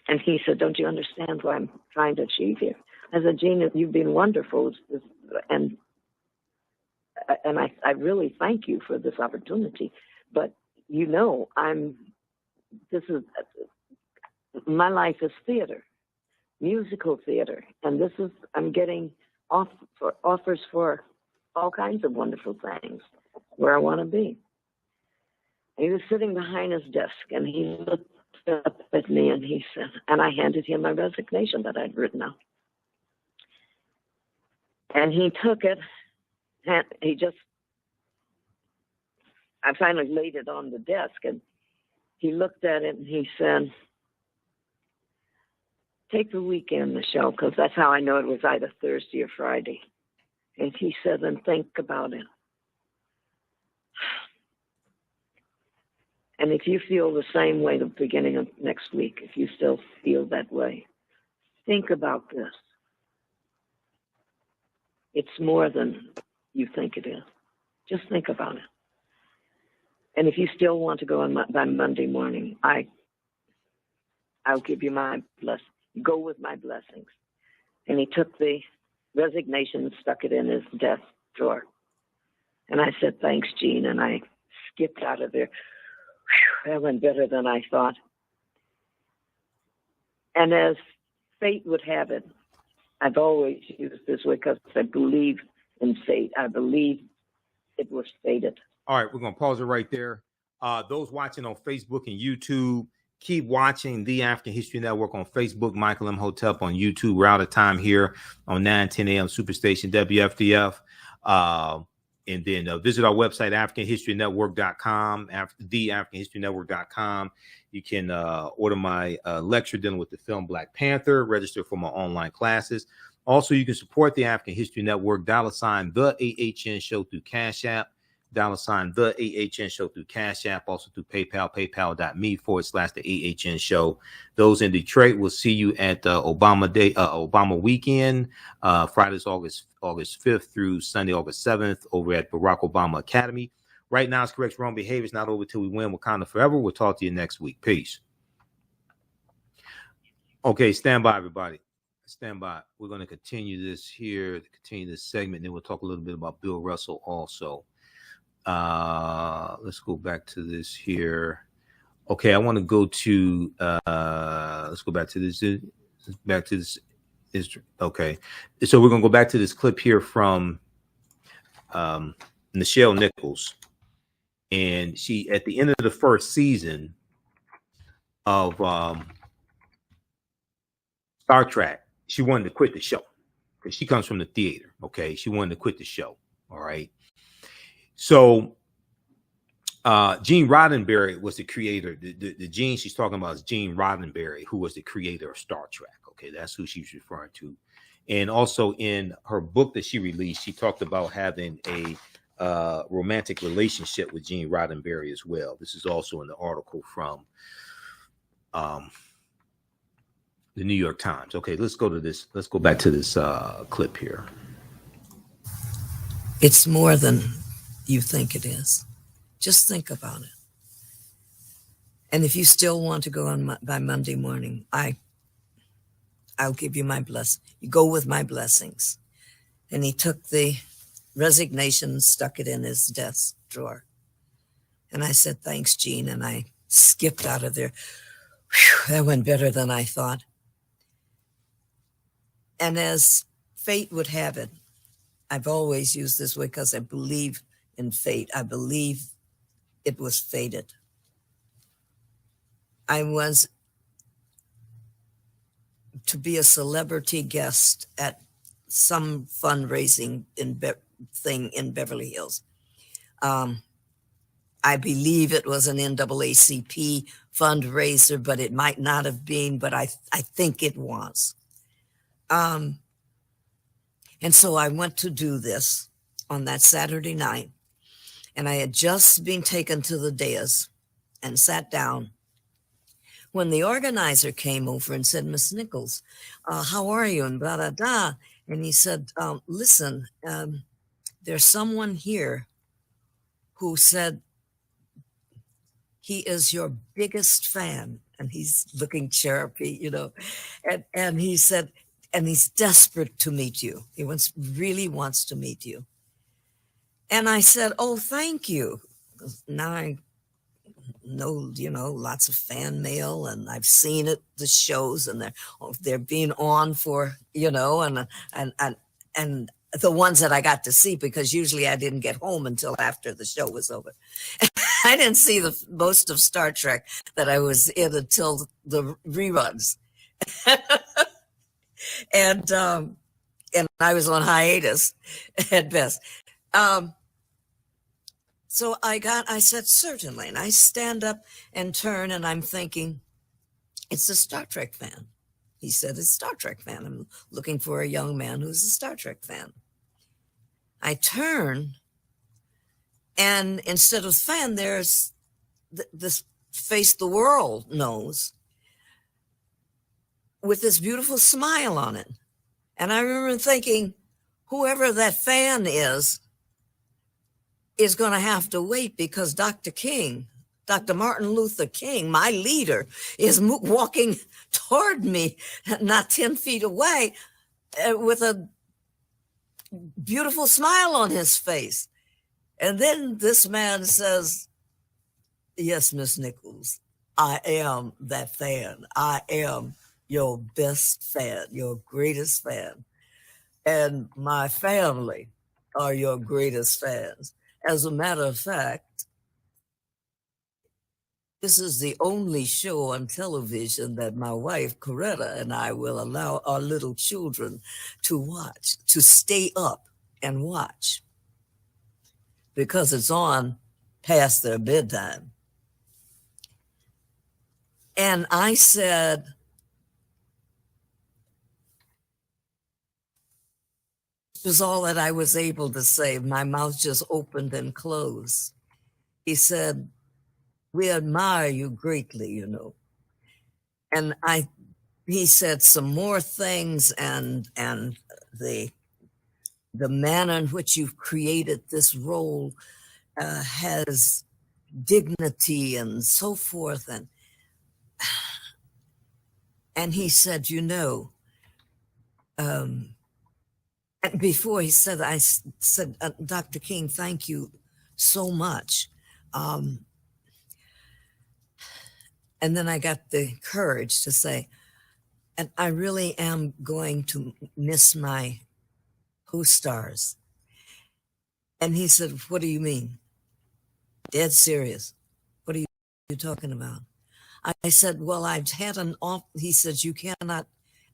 And he said, don't you understand what I'm trying to achieve here? I said, Gene, you've been wonderful. And I really thank you for this opportunity. But, you know, my life is theater, musical theater. And I'm getting offers for all kinds of wonderful things where I want to be. He was sitting behind his desk, and he looked up at me, and he said, and I handed him my resignation that I'd written out. And he took it, and I finally laid it on the desk, and he looked at it, and he said, take the weekend, Nichelle, because that's how I know it was either Thursday or Friday. And he said, and think about it. And if you feel the same way the beginning of next week, if you still feel that way, think about this. It's more than you think it is. Just think about it. And if you still want to go on by Monday morning, I'll give you my blessing. Go with my blessings. And he took the resignation and stuck it in his desk drawer. And I said, thanks, Gene. And I skipped out of there. Whew, that went better than I thought. And as fate would have it, I've always used this way because I believe in fate. I believe it was fated. All right, we're going to pause it right there. Those watching on Facebook and YouTube, keep watching The African History Network on Facebook, Michael Imhotep on YouTube. We're out of time here on 9:10 a.m. Superstation WFDF. And then visit our website, AfricanHistoryNetwork.com, TheAHNShow.com. You can order my lecture dealing with the film Black Panther, register for my online classes. Also, you can support the African History Network, $ the AHN Show through Cash App, $ the AHN Show through Cash App, also through PayPal, paypal.me/the AHN Show. Those in Detroit, will see you at Obama Day, Obama Weekend, Fridays, August 5th through Sunday, August 7th, over at Barack Obama Academy. Right now, it's correct wrong behavior. It's not over till we win. Wakanda Forever. We'll talk to you next week. Peace. Okay, stand by, everybody. Stand by. We're going to continue this here, continue this segment, and then we'll talk a little bit about Bill Russell also. Let's go back to this here. Okay, I want to go to let's go back to this. Okay, so we're gonna go back to this clip here from Nichelle Nichols, and she, at the end of the first season of Star Trek, she wanted to quit the show because she comes from the theater. Okay, she wanted to quit the show. All right. So Gene Roddenberry was the creator. The Gene she's talking about is Gene Roddenberry, who was the creator of Star Trek. Okay, that's who she's referring to. And also in her book that she released, she talked about having a romantic relationship with Gene Roddenberry as well. This is also in the article from the New York Times. Okay, let's go to this. Let's go back to this clip here. It's more than you think it is. Just think about it. And if you still want to go on by Monday morning, I'll give you my blessing. You go with my blessings. And he took the resignation and stuck it in his desk drawer. And I said, thanks, Gene. And I skipped out of there. Whew, that went better than I thought. And as fate would have it, I've always used this way because I believe in fate. I believe it was fated. I was to be a celebrity guest at some fundraising thing in Beverly Hills. I believe it was an NAACP fundraiser, but it might not have been, but I think it was. And so I went to do this on that Saturday night, and I had just been taken to the dais and sat down when the organizer came over and said, Miss Nichols, how are you? And blah, blah, blah. And he said, listen, there's someone here who said he is your biggest fan. And he's looking chirpy, you know. And he said, and he's desperate to meet you. He really wants to meet you. And I said, oh, thank you. Now I know, you know, lots of fan mail, and I've seen it, the shows, and they're being on for, you know, and the ones that I got to see, because usually I didn't get home until after the show was over. I didn't see the most of Star Trek that I was in until the reruns. and I was on hiatus at best. So I said, certainly. And I stand up and turn, and I'm thinking, it's a Star Trek fan. He said, it's a Star Trek fan. I'm looking for a young man who's a Star Trek fan. I turn, and instead of fan, there's this face the world knows with this beautiful smile on it. And I remember thinking, whoever that fan is going to have to wait, because Dr. Martin Luther King, my leader, is walking toward me, not 10 feet away, with a beautiful smile on his face. And then this man says, yes, Miss Nichols, I am that fan. I am your best fan, your greatest fan. And my family are your greatest fans. As a matter of fact, this is the only show on television that my wife, Coretta, and I will allow our little children to watch, to stay up and watch, because it's on past their bedtime. And I said, this was all that I was able to say. My mouth just opened and closed. He said, we admire you greatly, you know. And he said some more things, and the manner in which you've created this role has dignity and so forth. And he said, you know, and before he said, I said, Dr. King, thank you so much. And then I got the courage to say, and I really am going to miss my co-stars. And he said, what do you mean? Dead serious. What are you talking about? I said, well, I've had an off. He says, you cannot.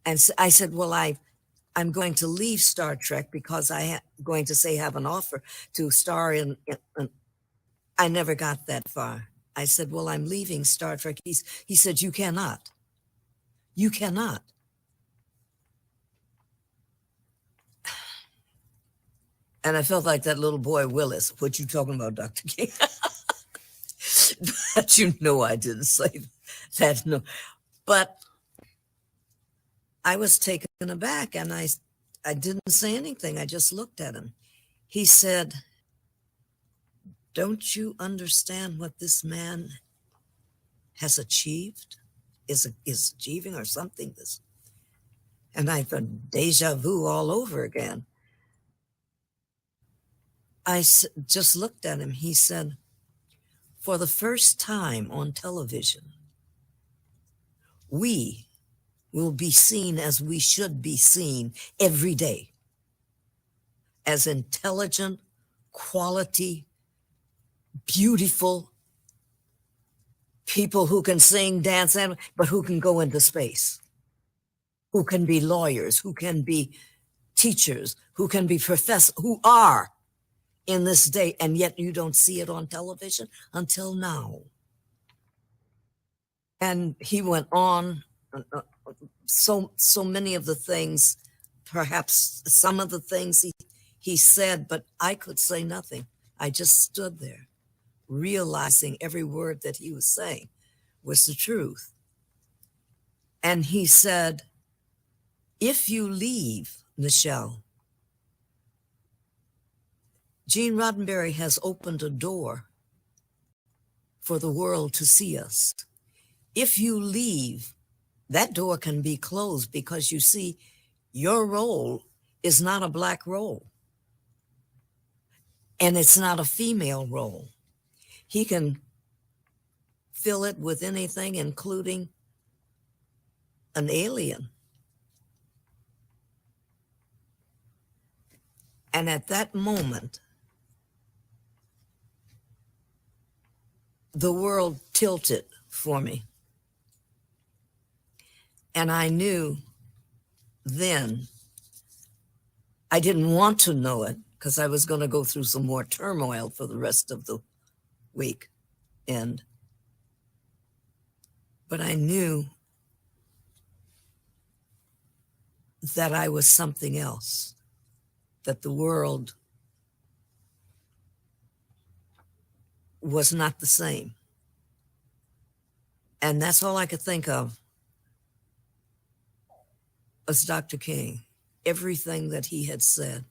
And I said, well, I'm going to leave Star Trek because I'm going to say have an offer to star in I never got that far. I said, well, I'm leaving Star Trek. He said, you cannot. You cannot. And I felt like that little boy, Willis. What you talking about, Dr. King? But you know I didn't say that. No. But I was taken aback, and I didn't say anything. I just looked at him. He said, don't you understand what this man has achieved, is achieving or something? And I thought, deja vu all over again. I just looked at him. He said, for the first time on television, we will be seen as we should be seen every day, as intelligent, quality, beautiful people who can sing, dance, but who can go into space, who can be lawyers, who can be teachers, who can be professors, who are in this day, and yet you don't see it on television until now. And he went on, so many of the things, perhaps some of the things he said, but I could say nothing. I just stood there, realizing every word that he was saying was the truth. And he said, if you leave, Nichelle, Gene Roddenberry has opened a door for the world to see us. If you leave, that door can be closed, because you see, your role is not a Black role. And it's not a female role. He can fill it with anything, including an alien. And at that moment, the world tilted for me. And I knew then, I didn't want to know it because I was going to go through some more turmoil for the rest of the week end. But I knew that I was something else, that the world was not the same. And that's all I could think of was Dr. King. Everything that he had said.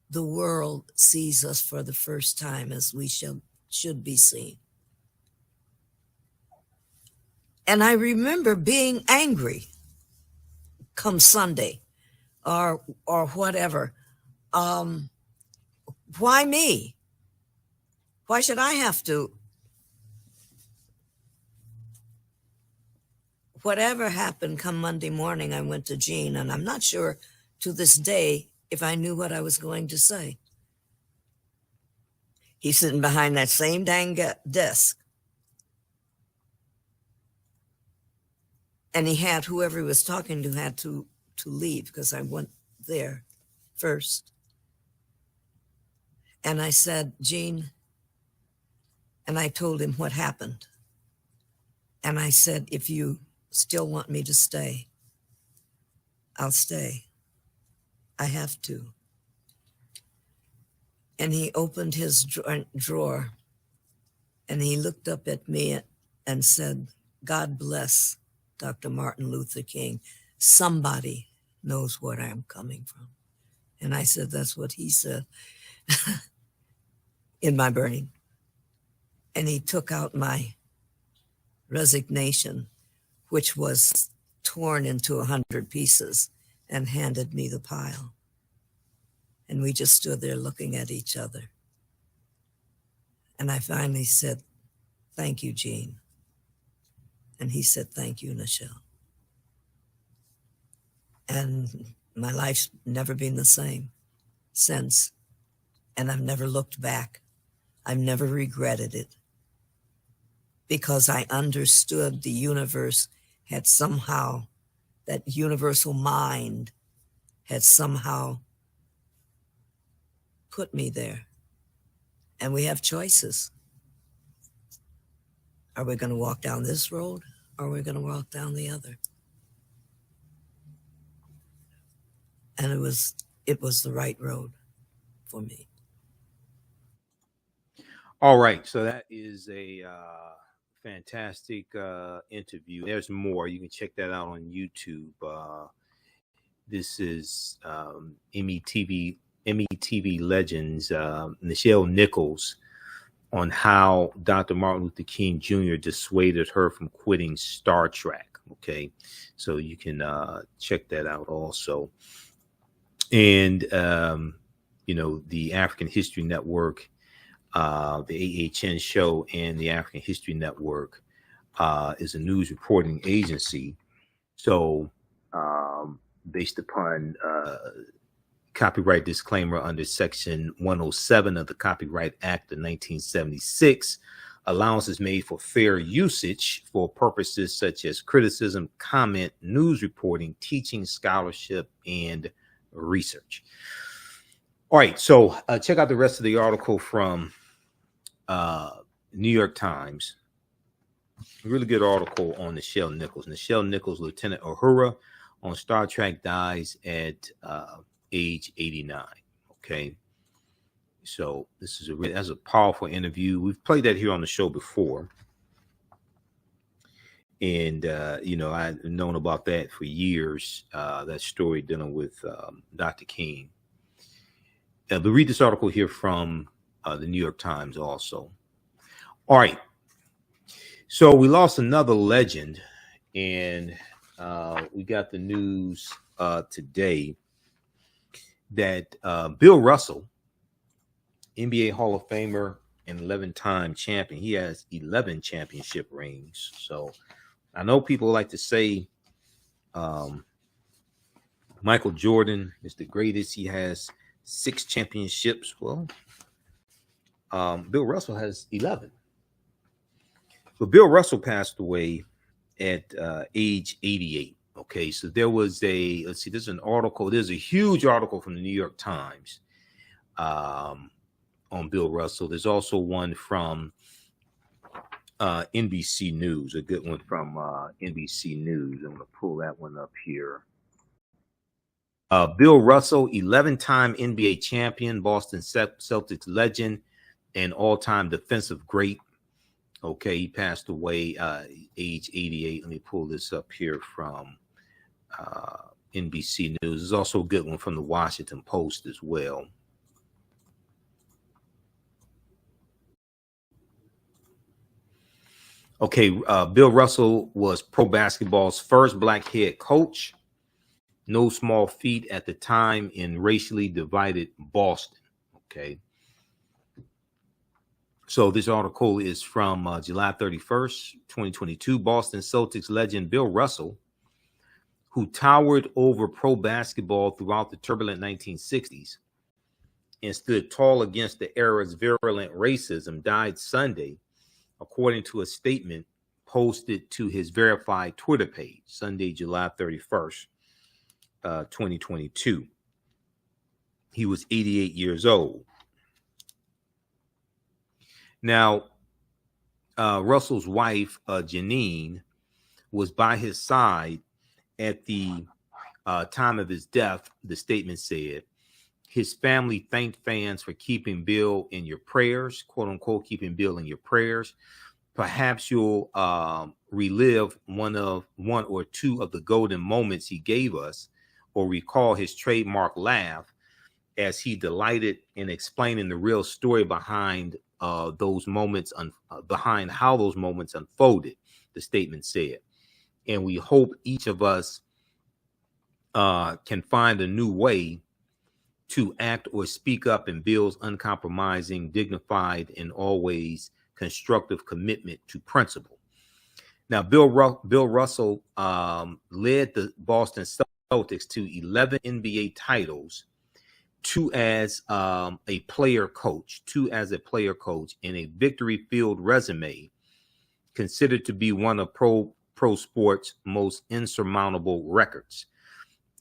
The world sees us for the first time as we should be seen. And I remember being angry come Sunday or whatever. Why me? Why should I have to? Whatever happened come Monday morning, I went to Gene, and I'm not sure to this day if I knew what I was going to say. He's sitting behind that same dang desk. And he had, whoever he was talking to had to leave because I went there first. And I said, Gene, and I told him what happened. And I said, if you still want me to stay, I'll stay. I have to. And he opened his drawer and he looked up at me and said, God bless Dr. Martin Luther King. Somebody knows where I'm coming from. And I said, that's what he said in my brain. And he took out my resignation, which was torn into 100 pieces, and handed me the pile. And we just stood there looking at each other. And I finally said, thank you, Gene. And he said, thank you, Nichelle. And my life's never been the same since. And I've never looked back. I've never regretted it. Because I understood the universe had somehow, that universal mind had somehow put me there. And we have choices. Are we going to walk down this road or are we going to walk down the other? And it was the right road for me. All right. So that is a fantastic interview. There's more. You can check that out on YouTube. This is METV legends, Nichelle Nichols, on how Dr. Martin Luther King Jr. dissuaded her from quitting Star Trek. Okay, so you can check that out also. And the African History Network, the TheAHNShow, and the African History Network is a news reporting agency. So based upon copyright disclaimer under Section 107 of the Copyright Act of 1976, allowance is made for fair usage for purposes such as criticism, comment, news reporting, teaching, scholarship, and research. All right, so check out the rest of the article from New York Times. A really good article on Nichelle Nichols. Nichelle Nichols, Lieutenant Uhura on Star Trek, dies at age 89. Okay, so this is that's a powerful interview. We've played that here on the show before, and I've known about that for years. That story dealing with Dr. King. But read this article here from the New York Times also. All right, so we lost another legend, and we got the news today that Bill Russell, NBA Hall of Famer and 11-time champion, he has 11 championship rings. So I know people like to say Michael Jordan is the greatest. He has 6 championships. Well, Bill Russell has 11. But Bill Russell passed away at age 88. Okay, so there was let's see, there's an article. There's a huge article from the New York Times on Bill Russell. There's also one from NBC News, a good one from NBC News. I'm going to pull that one up here. Bill Russell, 11-time NBA champion, Boston Celtics legend, and all-time defensive great. Okay, he passed away age 88. Let me pull this up here from NBC News. There's also a good one from the Washington Post as well. Okay, Bill Russell was pro basketball's first black head coach. No small feat at the time in racially divided Boston. Okay. So this article is from July 31st, 2022. Boston Celtics legend Bill Russell, who towered over pro basketball throughout the turbulent 1960s and stood tall against the era's virulent racism, died Sunday, according to a statement posted to his verified Twitter page, Sunday, July 31st, 2022. He was 88 years old. Now, Russell's wife, Janine, was by his side at the time of his death. The statement said, his family thanked fans for keeping Bill in your prayers, quote unquote, keeping Bill in your prayers. Perhaps you'll relive one or two of the golden moments he gave us, or recall his trademark laugh as he delighted in explaining the real story behind those moments, behind how those moments unfolded, the statement said. And we hope each of us can find a new way to act or speak up in Bill's uncompromising, dignified, and always constructive commitment to principle. Now, Bill Russell led the Boston Celtics to 11 NBA titles, two as a player coach, and a victory-filled resume, considered to be one of pro sports' most insurmountable records.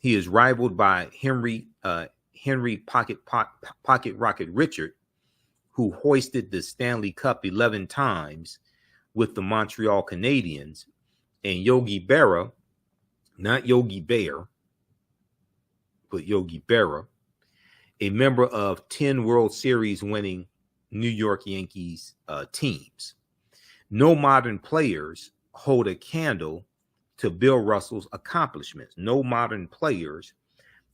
He is rivaled by Henry Pocket Rocket Richard, who hoisted the Stanley Cup 11 times with the Montreal Canadiens, and Yogi Berra, not Yogi Bear, but Yogi Berra, a member of 10 World Series winning New York Yankees teams. No modern players hold a candle to Bill Russell's accomplishments. No modern players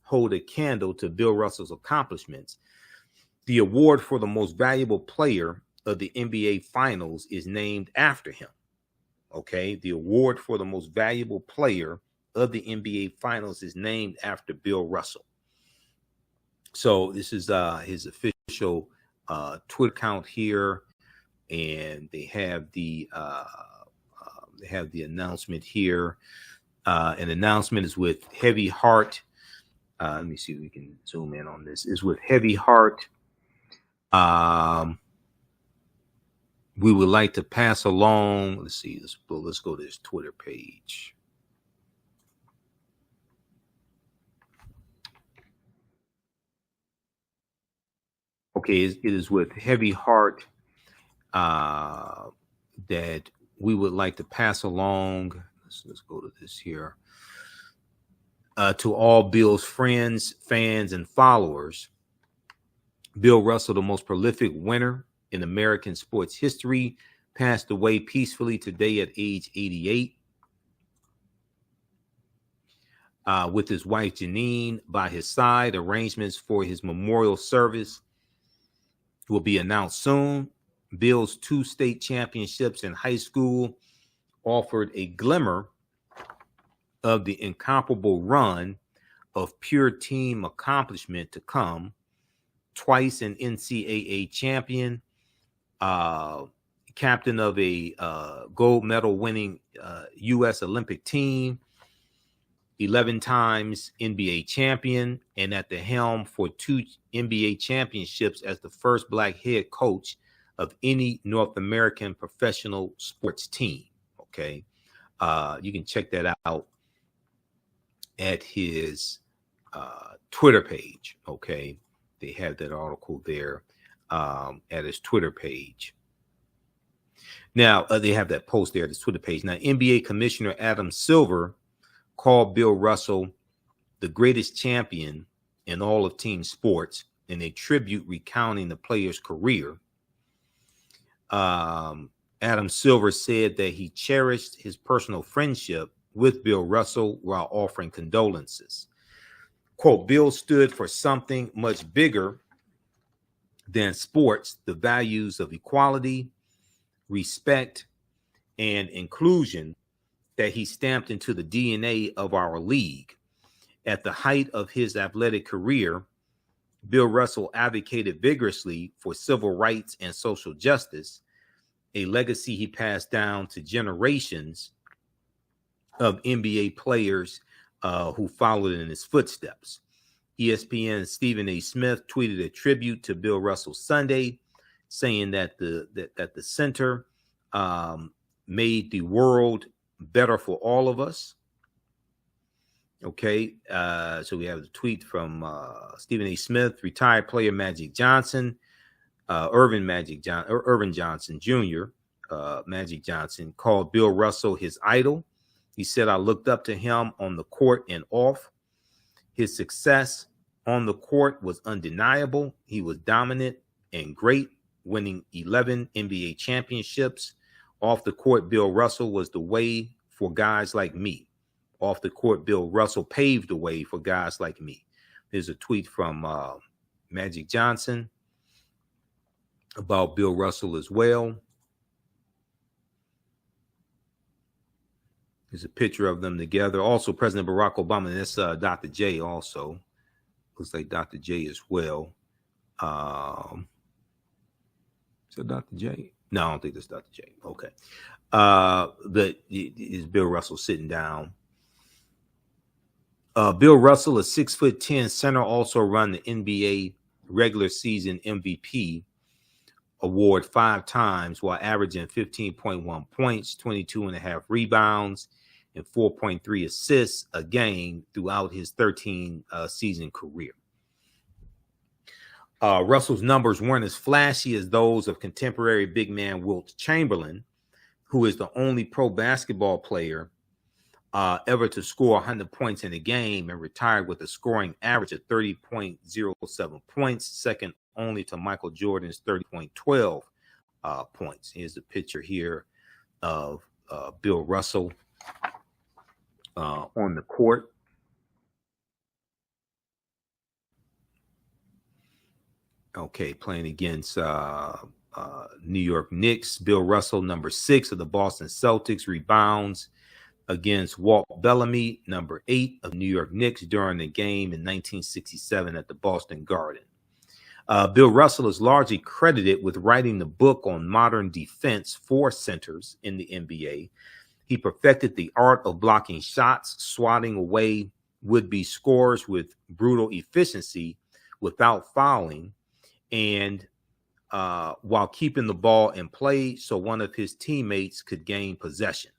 hold a candle to Bill Russell's accomplishments. The award for the most valuable player of the NBA Finals is named after him. Okay, the award for the most valuable player of the NBA Finals is named after Bill Russell. So this is his official Twitter account here, and they have the announcement here. An announcement is with heavy heart. Let me see if we can zoom in on this. Is with heavy heart. We would like to pass along. Let's see. Let's go to his Twitter page. Okay, it is with heavy heart that we would like to pass along. Let's go to this here. To all Bill's friends, fans, and followers, Bill Russell, the most prolific winner in American sports history, passed away peacefully today at age 88. With his wife Janine by his side, arrangements for his memorial service will be announced soon. Bill's 2 state championships in high school offered a glimmer of the incomparable run of pure team accomplishment to come. Twice an NCAA champion, captain of a gold medal winning U.S. Olympic team, 11 times NBA champion, and at the helm for 2 NBA championships as the first Black head coach of any North American professional sports team. Okay. You can check that out at his Twitter page. Okay. They have that article there at his Twitter page. Now, they have that post there at his Twitter page. Now, NBA Commissioner Adam Silver called Bill Russell the greatest champion in all of team sports in a tribute recounting the player's career. Adam Silver said that he cherished his personal friendship with Bill Russell while offering condolences. Quote, Bill stood for something much bigger than sports, the values of equality, respect, and inclusion that he stamped into the DNA of our league. At the height of his athletic career, Bill Russell advocated vigorously for civil rights and social justice, a legacy he passed down to generations of NBA players who followed in his footsteps. ESPN's Stephen A. Smith tweeted a tribute to Bill Russell Sunday, saying that the center made the world better for all of us. Okay, so we have the tweet from Stephen A. Smith, retired player Magic Johnson, Irvin Johnson Jr., Magic Johnson, called Bill Russell his idol. He said, I looked up to him on the court and off. His success on the court was undeniable. He was dominant and great, winning 11 NBA championships. Off the court, Bill Russell was the way for guys like me. Off the court, Bill Russell paved the way for guys like me. There's a tweet from Magic Johnson about Bill Russell as well. There's a picture of them together. Also, President Barack Obama, and that's Dr. J also. Looks like Dr. J as well. Is that Dr. J? No, I don't think that's Dr. J. Okay. Is Bill Russell sitting down. Bill Russell, a 6'10" center, also won the NBA regular season MVP award 5 times while averaging 15.1 points, 22.5 rebounds, and 4.3 assists a game throughout his 13 season career. Russell's numbers weren't as flashy as those of contemporary big man Wilt Chamberlain, who is the only pro basketball player ever to score 100 points in a game and retired with a scoring average of 30.07 points, second only to Michael Jordan's 30.12 points. Here's a picture here of Bill Russell on the court. Okay, playing against New York Knicks. Bill Russell, number 6 of the Boston Celtics, rebounds against Walt Bellamy, number 8 of New York Knicks, during the game in 1967 at the Boston Garden. Bill Russell is largely credited with writing the book on modern defense for centers in the NBA. He perfected the art of blocking shots, swatting away would-be scorers with brutal efficiency without fouling, and while keeping the ball in play so one of his teammates could gain possession.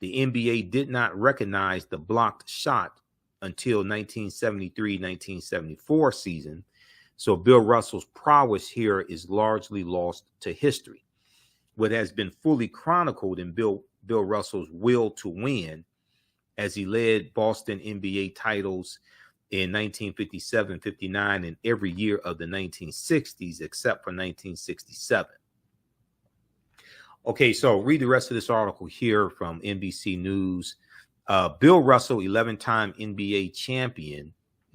The NBA did not recognize the blocked shot until 1973-1974 season, so Bill Russell's prowess here is largely lost to history. What has been fully chronicled in Bill Russell's will to win, as he led Boston NBA titles in 1957, 59, and every year of the 1960s, except for 1967. Okay, so read the rest of this article here from NBC News. Bill Russell, 11-time NBA champion,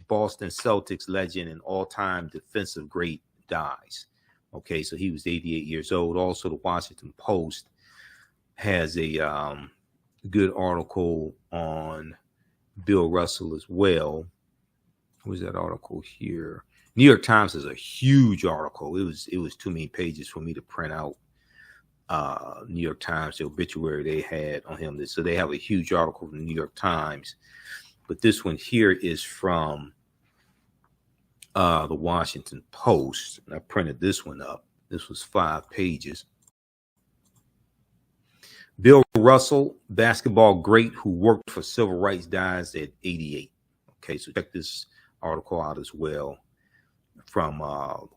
Boston Celtics legend, and all-time defensive great, dies. Okay, so he was 88 years old. Also, the Washington Post has a good article on Bill Russell as well. Where's that article here? New York Times is a huge article. It was too many pages for me to print out. New York Times, the obituary they had on him. So they have a huge article from the New York Times but this one here is from the Washington Post. And I printed this one up. This was 5 pages. Bill Russell, basketball great who worked for civil rights, dies at 88. Okay, so check this article out as well from Washington